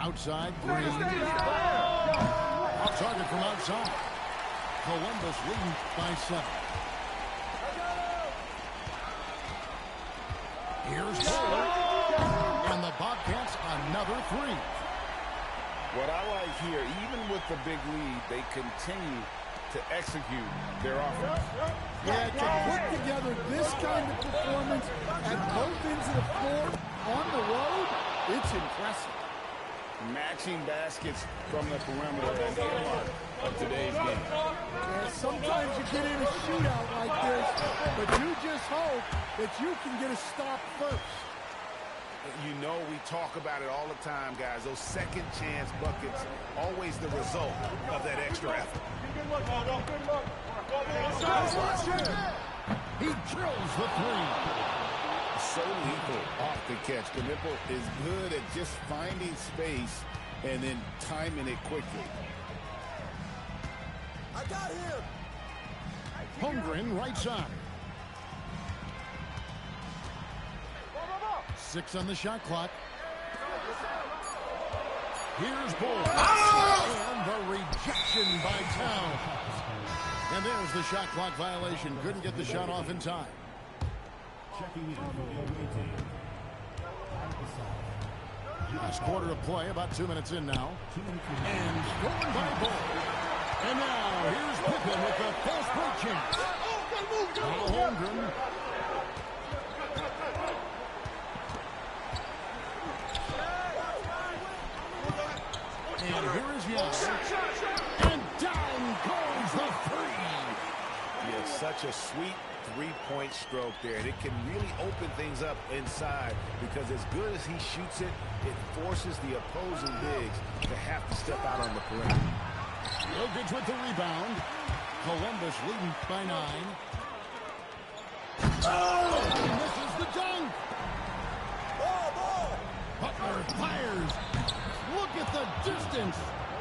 Outside, Green. Off target from outside. Columbus leading by 7. Here's Fuller. And the Bobcats another 3. What I like here, even with the big lead, they continue to execute their offense. Yeah, to put together this kind of performance at both ends of the floor on the road, it's impressive. Matching baskets from the perimeter and the mark of today's game. Yeah, sometimes you get in a shootout like this, but you just hope that you can get a stop first. You know, we talk about it all the time, guys. Those second chance buckets, always the result of that extra effort. He drills the 3. So lethal off the catch. Knipple is good at just finding space and then timing it quickly. I got him. Holmgren right side. 6 on the shot clock. Here's Bull. And the rejection by Towns. And there's the shot clock violation. Couldn't get the shot off in time. Checking in for the away team. Last quarter of play, about 2 minutes in now. And scored by Bull. And now here's Pippen with the fast break chance. Now Holmgren. And here is Young. And down goes the three. He has such a sweet three-point stroke there, and it can really open things up inside because as good as he shoots it, it forces the opposing bigs to have to step out on the perimeter. Jokic with the rebound. Columbus leading by 9. Oh! He misses the dunk. Butler fires. Look at the distance.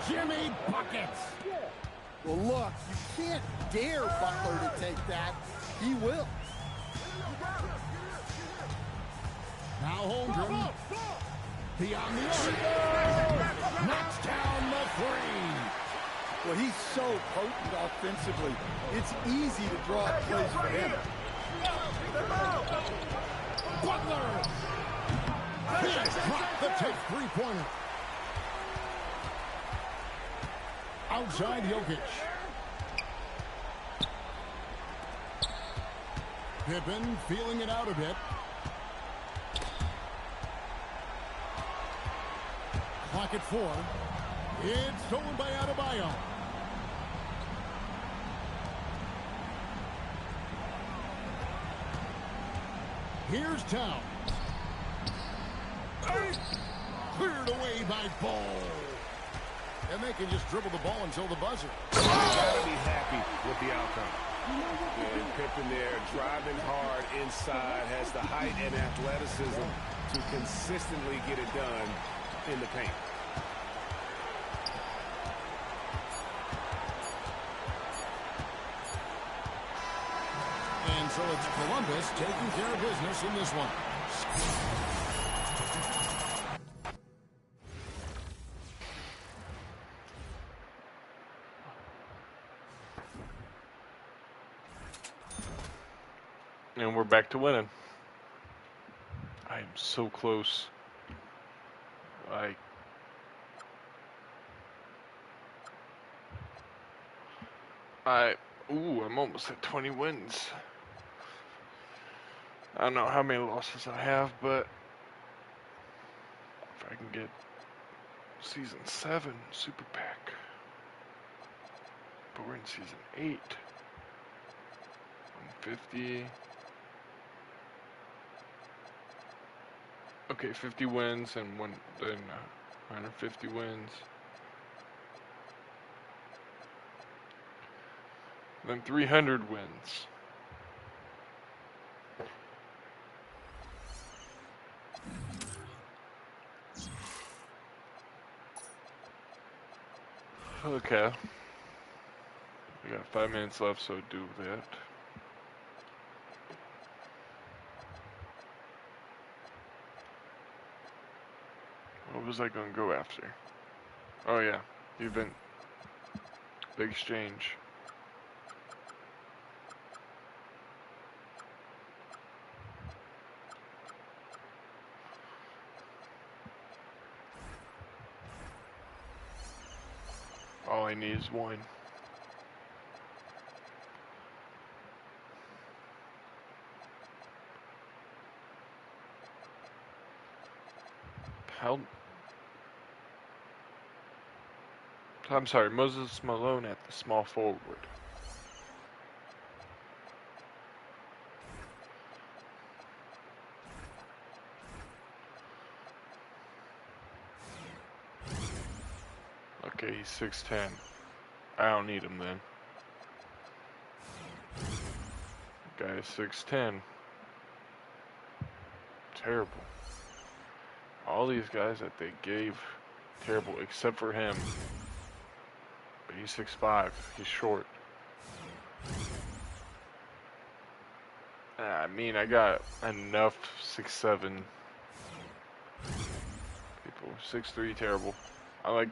Jimmy buckets. Well, look, you can't dare Butler to take that. He will. Now Holmgren. Beyond the arc. Knocks down the three. Well, he's so potent offensively. It's easy to draw up plays for him. Butler. He has dropped the take three-pointer. Outside Jokic. Pippen feeling it out a bit. Clock at 4. It's stolen by Adebayo. Here's Towns. Cleared away by Bull. And they can just dribble the ball until the buzzer. You gotta be happy with the outcome. And Pippen there driving hard inside, has the height and athleticism to consistently get it done in the paint. And so it's Columbus taking care of business in this one. And we're back to winning. I am so close. I'm almost at 20 wins. I don't know how many losses I have, but if I can get season 7 super pack. But we're in season 8. 150. Okay, 50 wins and 150 wins. Then 300 wins. Okay. We got 5 minutes left, so do that. What was I going to go after? Oh yeah, event. The exchange. All I need is 1. How? I'm sorry, Moses Malone at the small forward. Okay, he's 6'10". I don't need him then. Guy is 6'10". Terrible. All these guys that they gave, terrible, except for him. But he's 6'5". He's short. I mean, I got enough 6'7". people. 6'3", terrible. I like,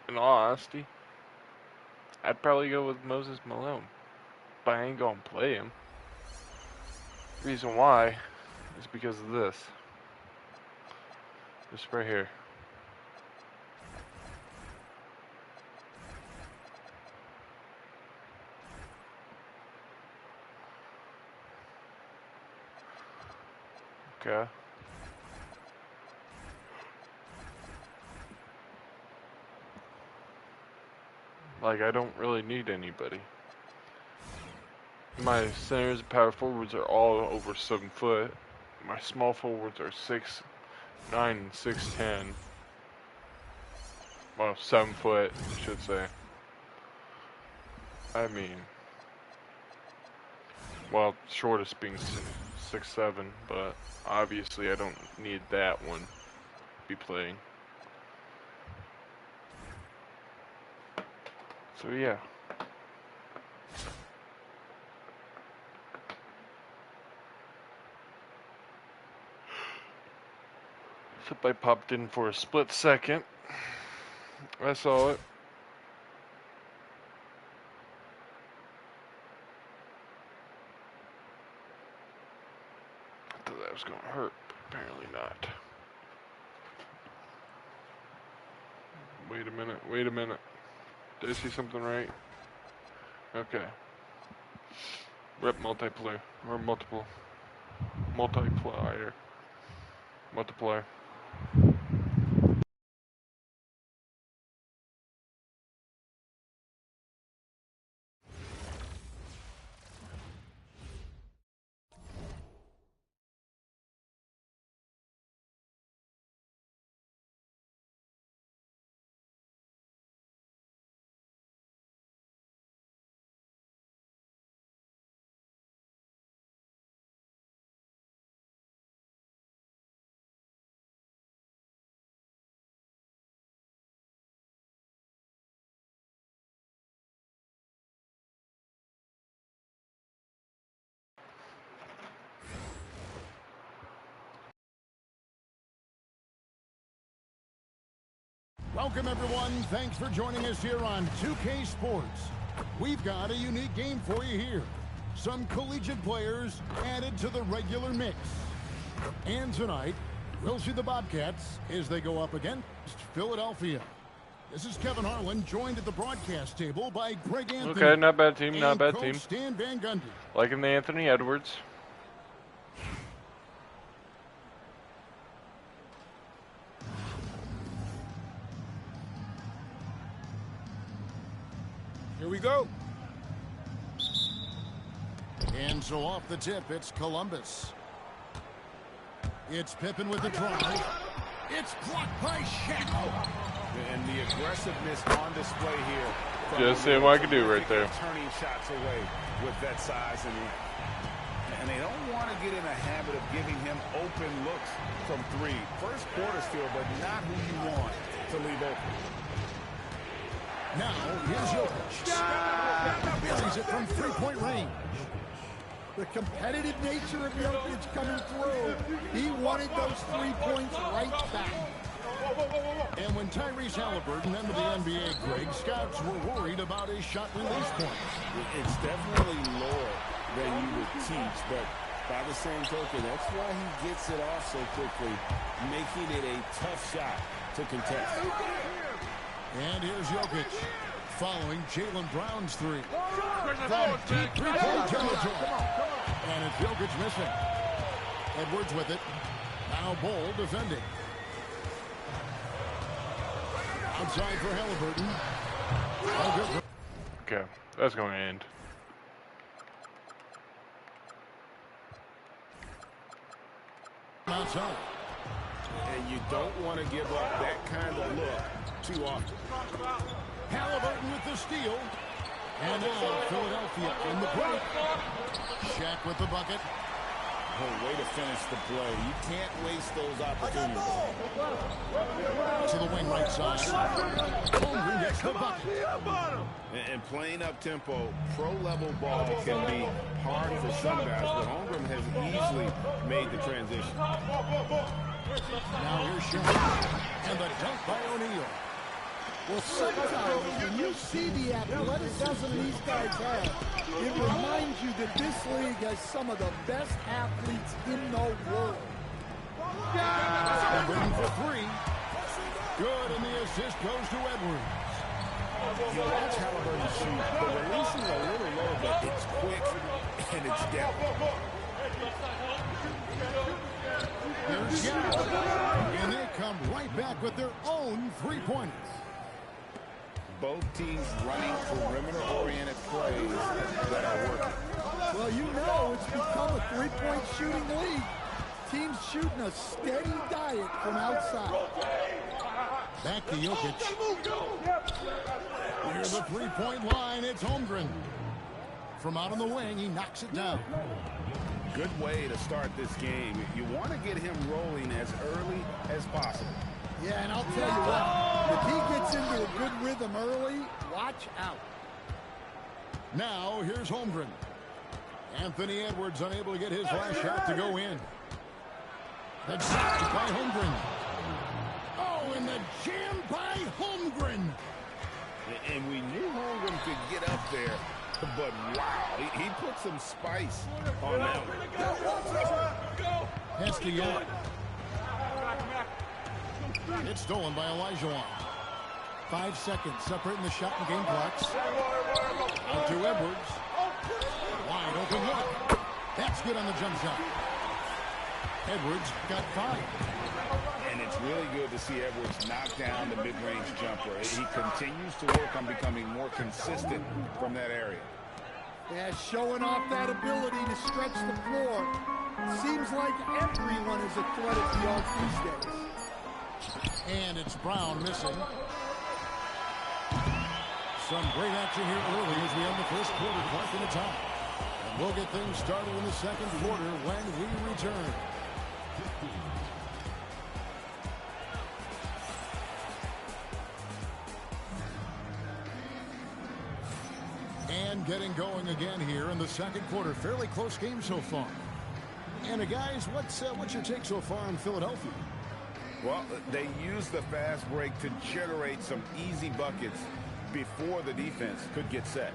in all honesty, I'd probably go with Moses Malone, but I ain't gonna play him. Reason why is because of this. This right here. Okay. Like, I don't really need anybody. My centers and power forwards are all over 7 foot. My small forwards are 6'9" and 6'10". Well, 7 foot, I should say. I mean, well, shortest being 6'7", but obviously I don't need that one to be playing. So yeah. Except I popped in for a split second. I saw it. I thought that was going to hurt, but apparently not. Wait a minute, wait a minute. Did I see something right? Okay. Rep multiplier, or multiplier. Multiplier. Welcome, everyone. Thanks for joining us here on 2K Sports. We've got a unique game for you here. Some collegiate players added to the regular mix. And tonight, we'll see the Bobcats as they go up against Philadelphia. This is Kevin Harlan, joined at the broadcast table by Greg Anthony. Okay, not bad team, not bad Coach team. Stan Van Gundy. Liking the Anthony Edwards. Here we go. And so off the tip, it's Columbus. It's Pippen with the drive. It's blocked by Shaq. And the aggressiveness on display here. Just seeing what I can do right there. Turning shots away with that size and length. And they don't want to get in a habit of giving him open looks from three. First quarter still, but not who you want to leave open. Now, here's Jokic. Buries it from three-point range. The competitive nature of Jokic coming through. He wanted those 3 points right back. And when Tyrese Halliburton entered the NBA, Greg, scouts were worried about his shot release points. It's definitely lower than you would teach, but by the same token, that's why he gets it off so quickly, making it a tough shot to contest. And here's Jokic, following Jaylen Brown's three. From deep three-point territory. And it's Jokic missing. Edwards with it. Now Bol defending. Outside for Halliburton. Okay, that's going to end. Outside. And you don't want to give up that kind of look too often. Halliburton with the steal. And now Philadelphia in the break. Shaq with the bucket. Oh, way to finish the play. You can't waste those opportunities. To the wing right side. Holmgren gets the bucket. And playing up tempo, pro-level ball can be hard for some guys, but Holmgren has easily made the transition. Now here's Shaq. And the dunk by O'Neal. Well, sometimes when you see the athleticism these guys have, it reminds you that this league has some of the best athletes in the world. Halliburton for three. Good, and the assist goes to Edwards. You watch Halliburton shoot. The release is a little low, but it's quick and it's depth. There's Yao. And they come right back with their own three-pointers. Both teams running perimeter-oriented plays that are working. Well, you know it's become a three-point shooting league. Teams shooting a steady diet from outside. Back to Jokic. Near the three-point line, it's Holmgren. From out on the wing, he knocks it down. Good way to start this game. You want to get him rolling as early as possible. Yeah, and I'll tell you what, if he gets into a good rhythm early, watch out. Now, here's Holmgren. Anthony Edwards unable to get his last shot to go in. That's stopped by Holmgren. Oh, and the jam by Holmgren. And we knew Holmgren could get up there, but wow, he put some spice on that one. Pass to Young. It's stolen by Olajuwon. 5 seconds separating the shot and game clocks. Out to Edwards. Wide open look. That's good on the jump shot. Edwards got 5. And it's really good to see Edwards knock down the mid-range jumper. He continues to work on becoming more consistent from that area. Yeah, showing off that ability to stretch the floor. Seems like everyone is a threat at the arc these days. And it's Brown missing. Some great action here early as we end the first quarter, clock in the top. And we'll get things started in the second quarter when we return. And getting going again here in the second quarter. Fairly close game so far. And guys, what's your take so far on Philadelphia? Well, they use the fast break to generate some easy buckets before the defense could get set.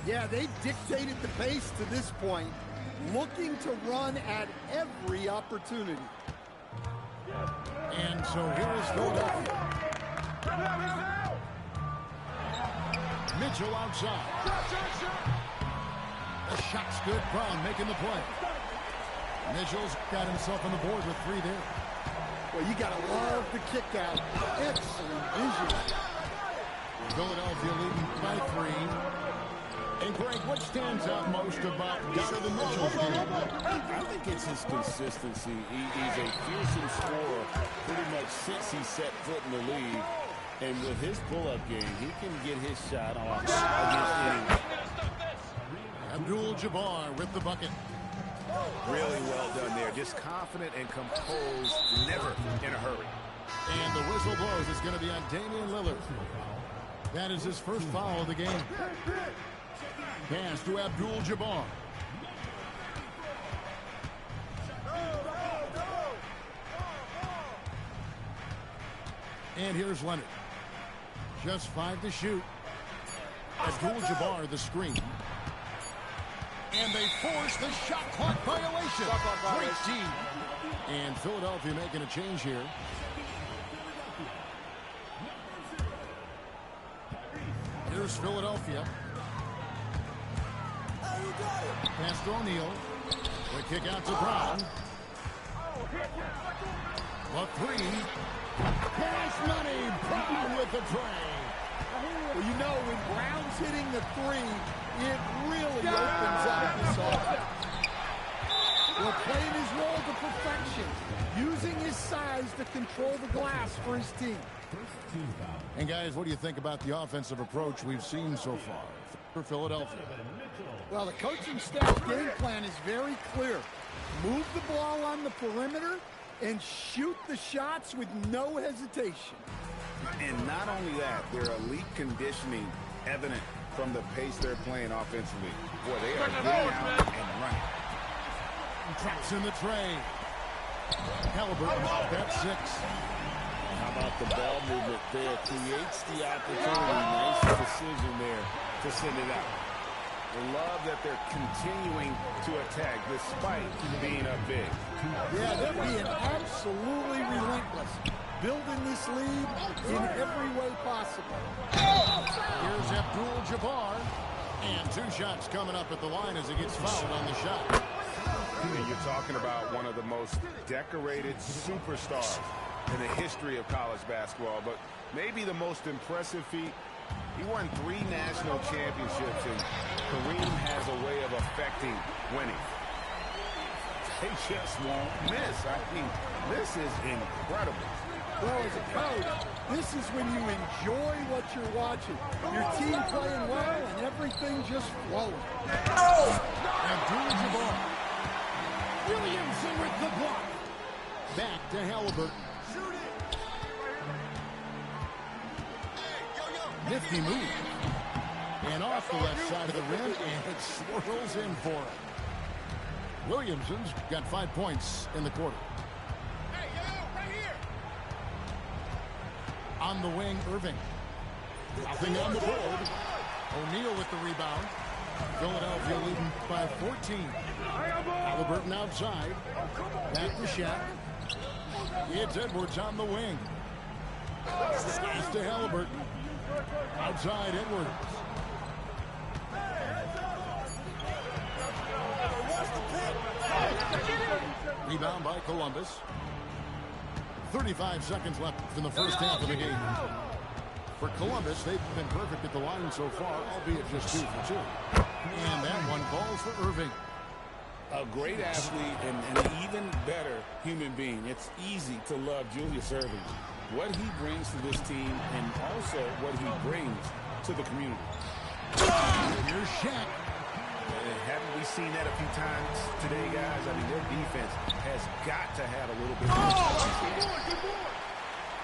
Yeah, they've dictated the pace to this point, looking to run at every opportunity. And so here is Philadelphia. Mitchell outside. The shot's good. Brown making the play. Mitchell's got himself on the board with 3 there. Well, you got to love the kick out. Excellent vision. Philadelphia leading by 3. And Greg, what stands out most about Donovan Mitchell's game? I think it's his consistency. He's a fearsome scorer pretty much since he set foot in the league. And with his pull-up game, he can get his shot off against anyone. Abdul-Jabbar with the bucket. Really well done there. Just confident and composed, never in a hurry. And the whistle blows. It's going to be on Damian Lillard. That is his first foul of the game. Pass to Abdul-Jabbar. And here's Leonard. Just 5 to shoot. Abdul-Jabbar the screen. And they force the shot clock violation. Great team. And Philadelphia making a change here. Here's Philadelphia. Pass to O'Neal. The kick out to Brown. The 3. Cash money. Brown with the tray. Well, you know, when Brown's hitting the 3, it really opens up this offense. Well, playing his role to perfection, using his size to control the glass for his team. And guys, what do you think about the offensive approach we've seen so far for Philadelphia? Well, the coaching staff's game plan is very clear. Move the ball on the perimeter and shoot the shots with no hesitation. And not only that, their elite conditioning evident from the pace they're playing offensively. Boy, they are getting out and running. Traps in the tray. Halliburton off that 6. How about the ball movement there? Creates the opportunity. Nice decision there to send it out. I love that they're continuing to attack despite being up big. Yeah, they're being absolutely relentless. Building this lead in every way possible. Here's Abdul-Jabbar. And 2 shots coming up at the line as he gets fouled on the shot. And you're talking about one of the most decorated superstars in the history of college basketball, but maybe the most impressive feat. He won 3 national championships, and Kareem has a way of affecting winning. They just won't miss. I mean, this is incredible. Well, as a coach, this is when you enjoy what you're watching. Your team playing well and everything just flowing. Abdul-Jabbar. Williamson with the block. Back to Halliburton. Nifty move. And off the left side of the rim, and it swirls in for him. Williamson's got 5 points in the quarter. On the wing, Irving. Nothing on the board. O'Neal with the rebound. Philadelphia leading by 14. Halliburton outside. Back to Shaq. It's Edwards on the wing. Pass to Halliburton. Outside Edwards. Rebound by Columbus. 35 seconds left in the first half of the game. For Columbus, they've been perfect at the line so far, albeit just 2 for 2. And that one falls for Irving. A great athlete and an even better human being. It's easy to love Julius Irving. What he brings to this team and also what he brings to the community. Here's Shaq. Haven't we seen that a few times today, guys? I mean, their defense has got to have a little bit more.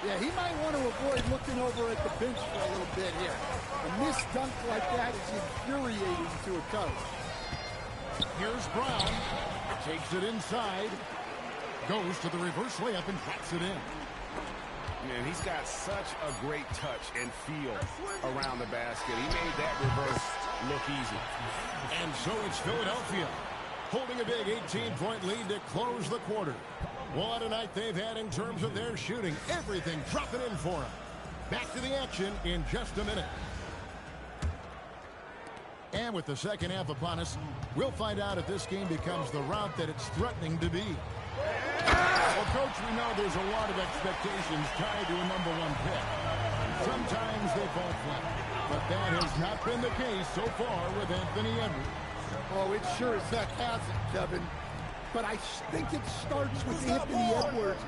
Yeah, he might want to avoid looking over at the bench for a little bit here. A missed dunk like that is infuriating to a coach. Here's Brown. Takes it inside. Goes to the reverse layup and drops it in. Man, he's got such a great touch and feel around the basket. He made that reverse look easy. And so it's Philadelphia holding a big 18-point lead to close the quarter. What a night they've had in terms of their shooting. Everything dropping in for them. Back to the action in just a minute. And with the second half upon us, we'll find out if this game becomes the route that it's threatening to be. Well, Coach, we know there's a lot of expectations tied to a #1 pick. Sometimes they fall flat, but that has not been the case so far with Anthony Edwards. Oh, it sure as heck hasn't, Kevin. But I think it starts with Anthony Edwards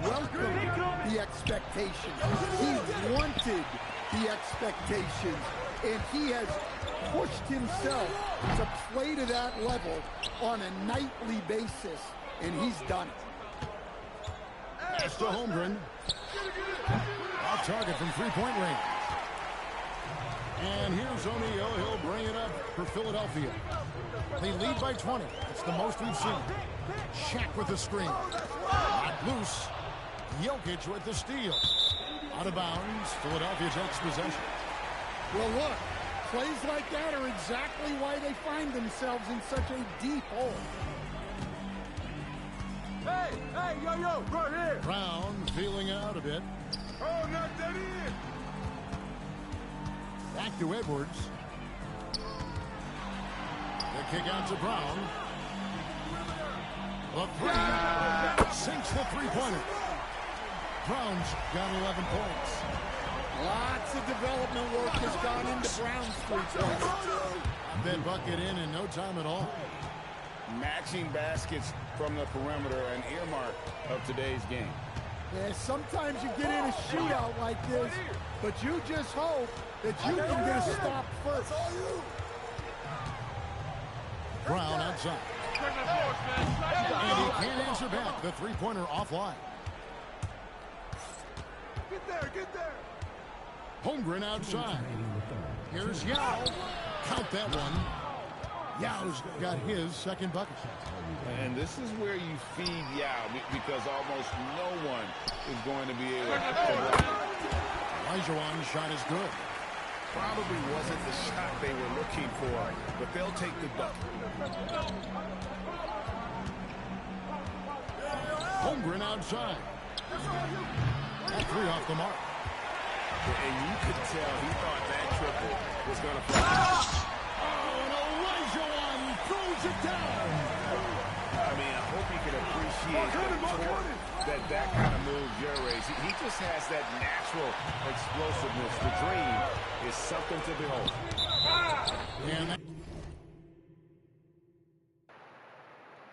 welcoming the expectations. He wanted the expectations, and he has pushed himself to play to that level on a nightly basis, and he's done it. Pass to Holmgren. Off target from three-point range. And here's O'Neal. He'll bring it up for Philadelphia. They lead by 20. It's the most we've seen. Shaq with the screen. Not loose. Jokic with the steal. Out of bounds. Philadelphia takes possession. Well, look, plays like that are exactly why they find themselves in such a deep hole. Hey, yo, right here. Brown feeling out a bit. Oh, knock that in. Back to Edwards. The kick out to Brown. The three. Sinks the three-pointer. Brown's got 11 points. Lots of development work has gone into Brown's three-pointer. Then bucket in no time at all. Matching baskets from the perimeter, an earmark of today's game. Yeah, sometimes you get in a shootout like this, but you just hope that you can get a stop first. Brown outside. And he can't answer back. The three-pointer offline. Get there. Holmgren outside. Here's Yao. Count that one. Yao's got his second bucket. And this is where you feed Yao because almost no one is going to be able to block. Olajuwon's shot is good. Probably wasn't the shot they were looking for, but they'll take the bucket. Holmgren outside. That three off the mark. And you could tell he thought that triple was going to fly. Oh, and Olajuwon throws it down. I mean, I hope he can appreciate the torque that kind of move generates. He just has that natural explosiveness. The dream is something to behold. And that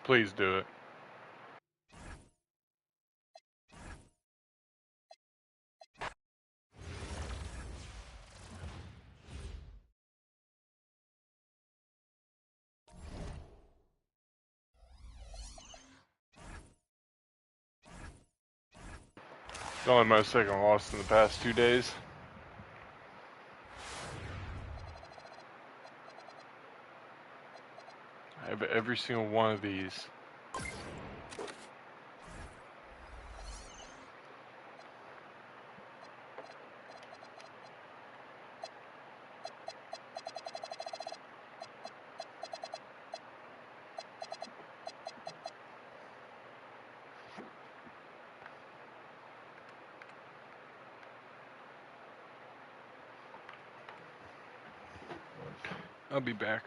Please do it. It's only my second loss in the past 2 days. I have every single one of these. I'll be back.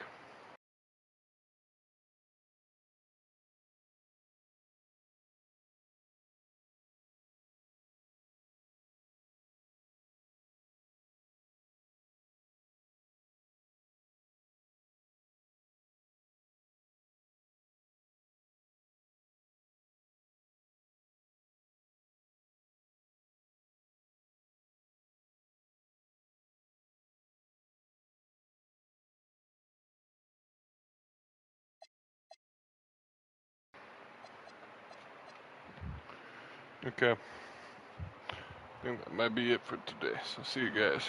Okay. I think that might be it for today. So see you guys.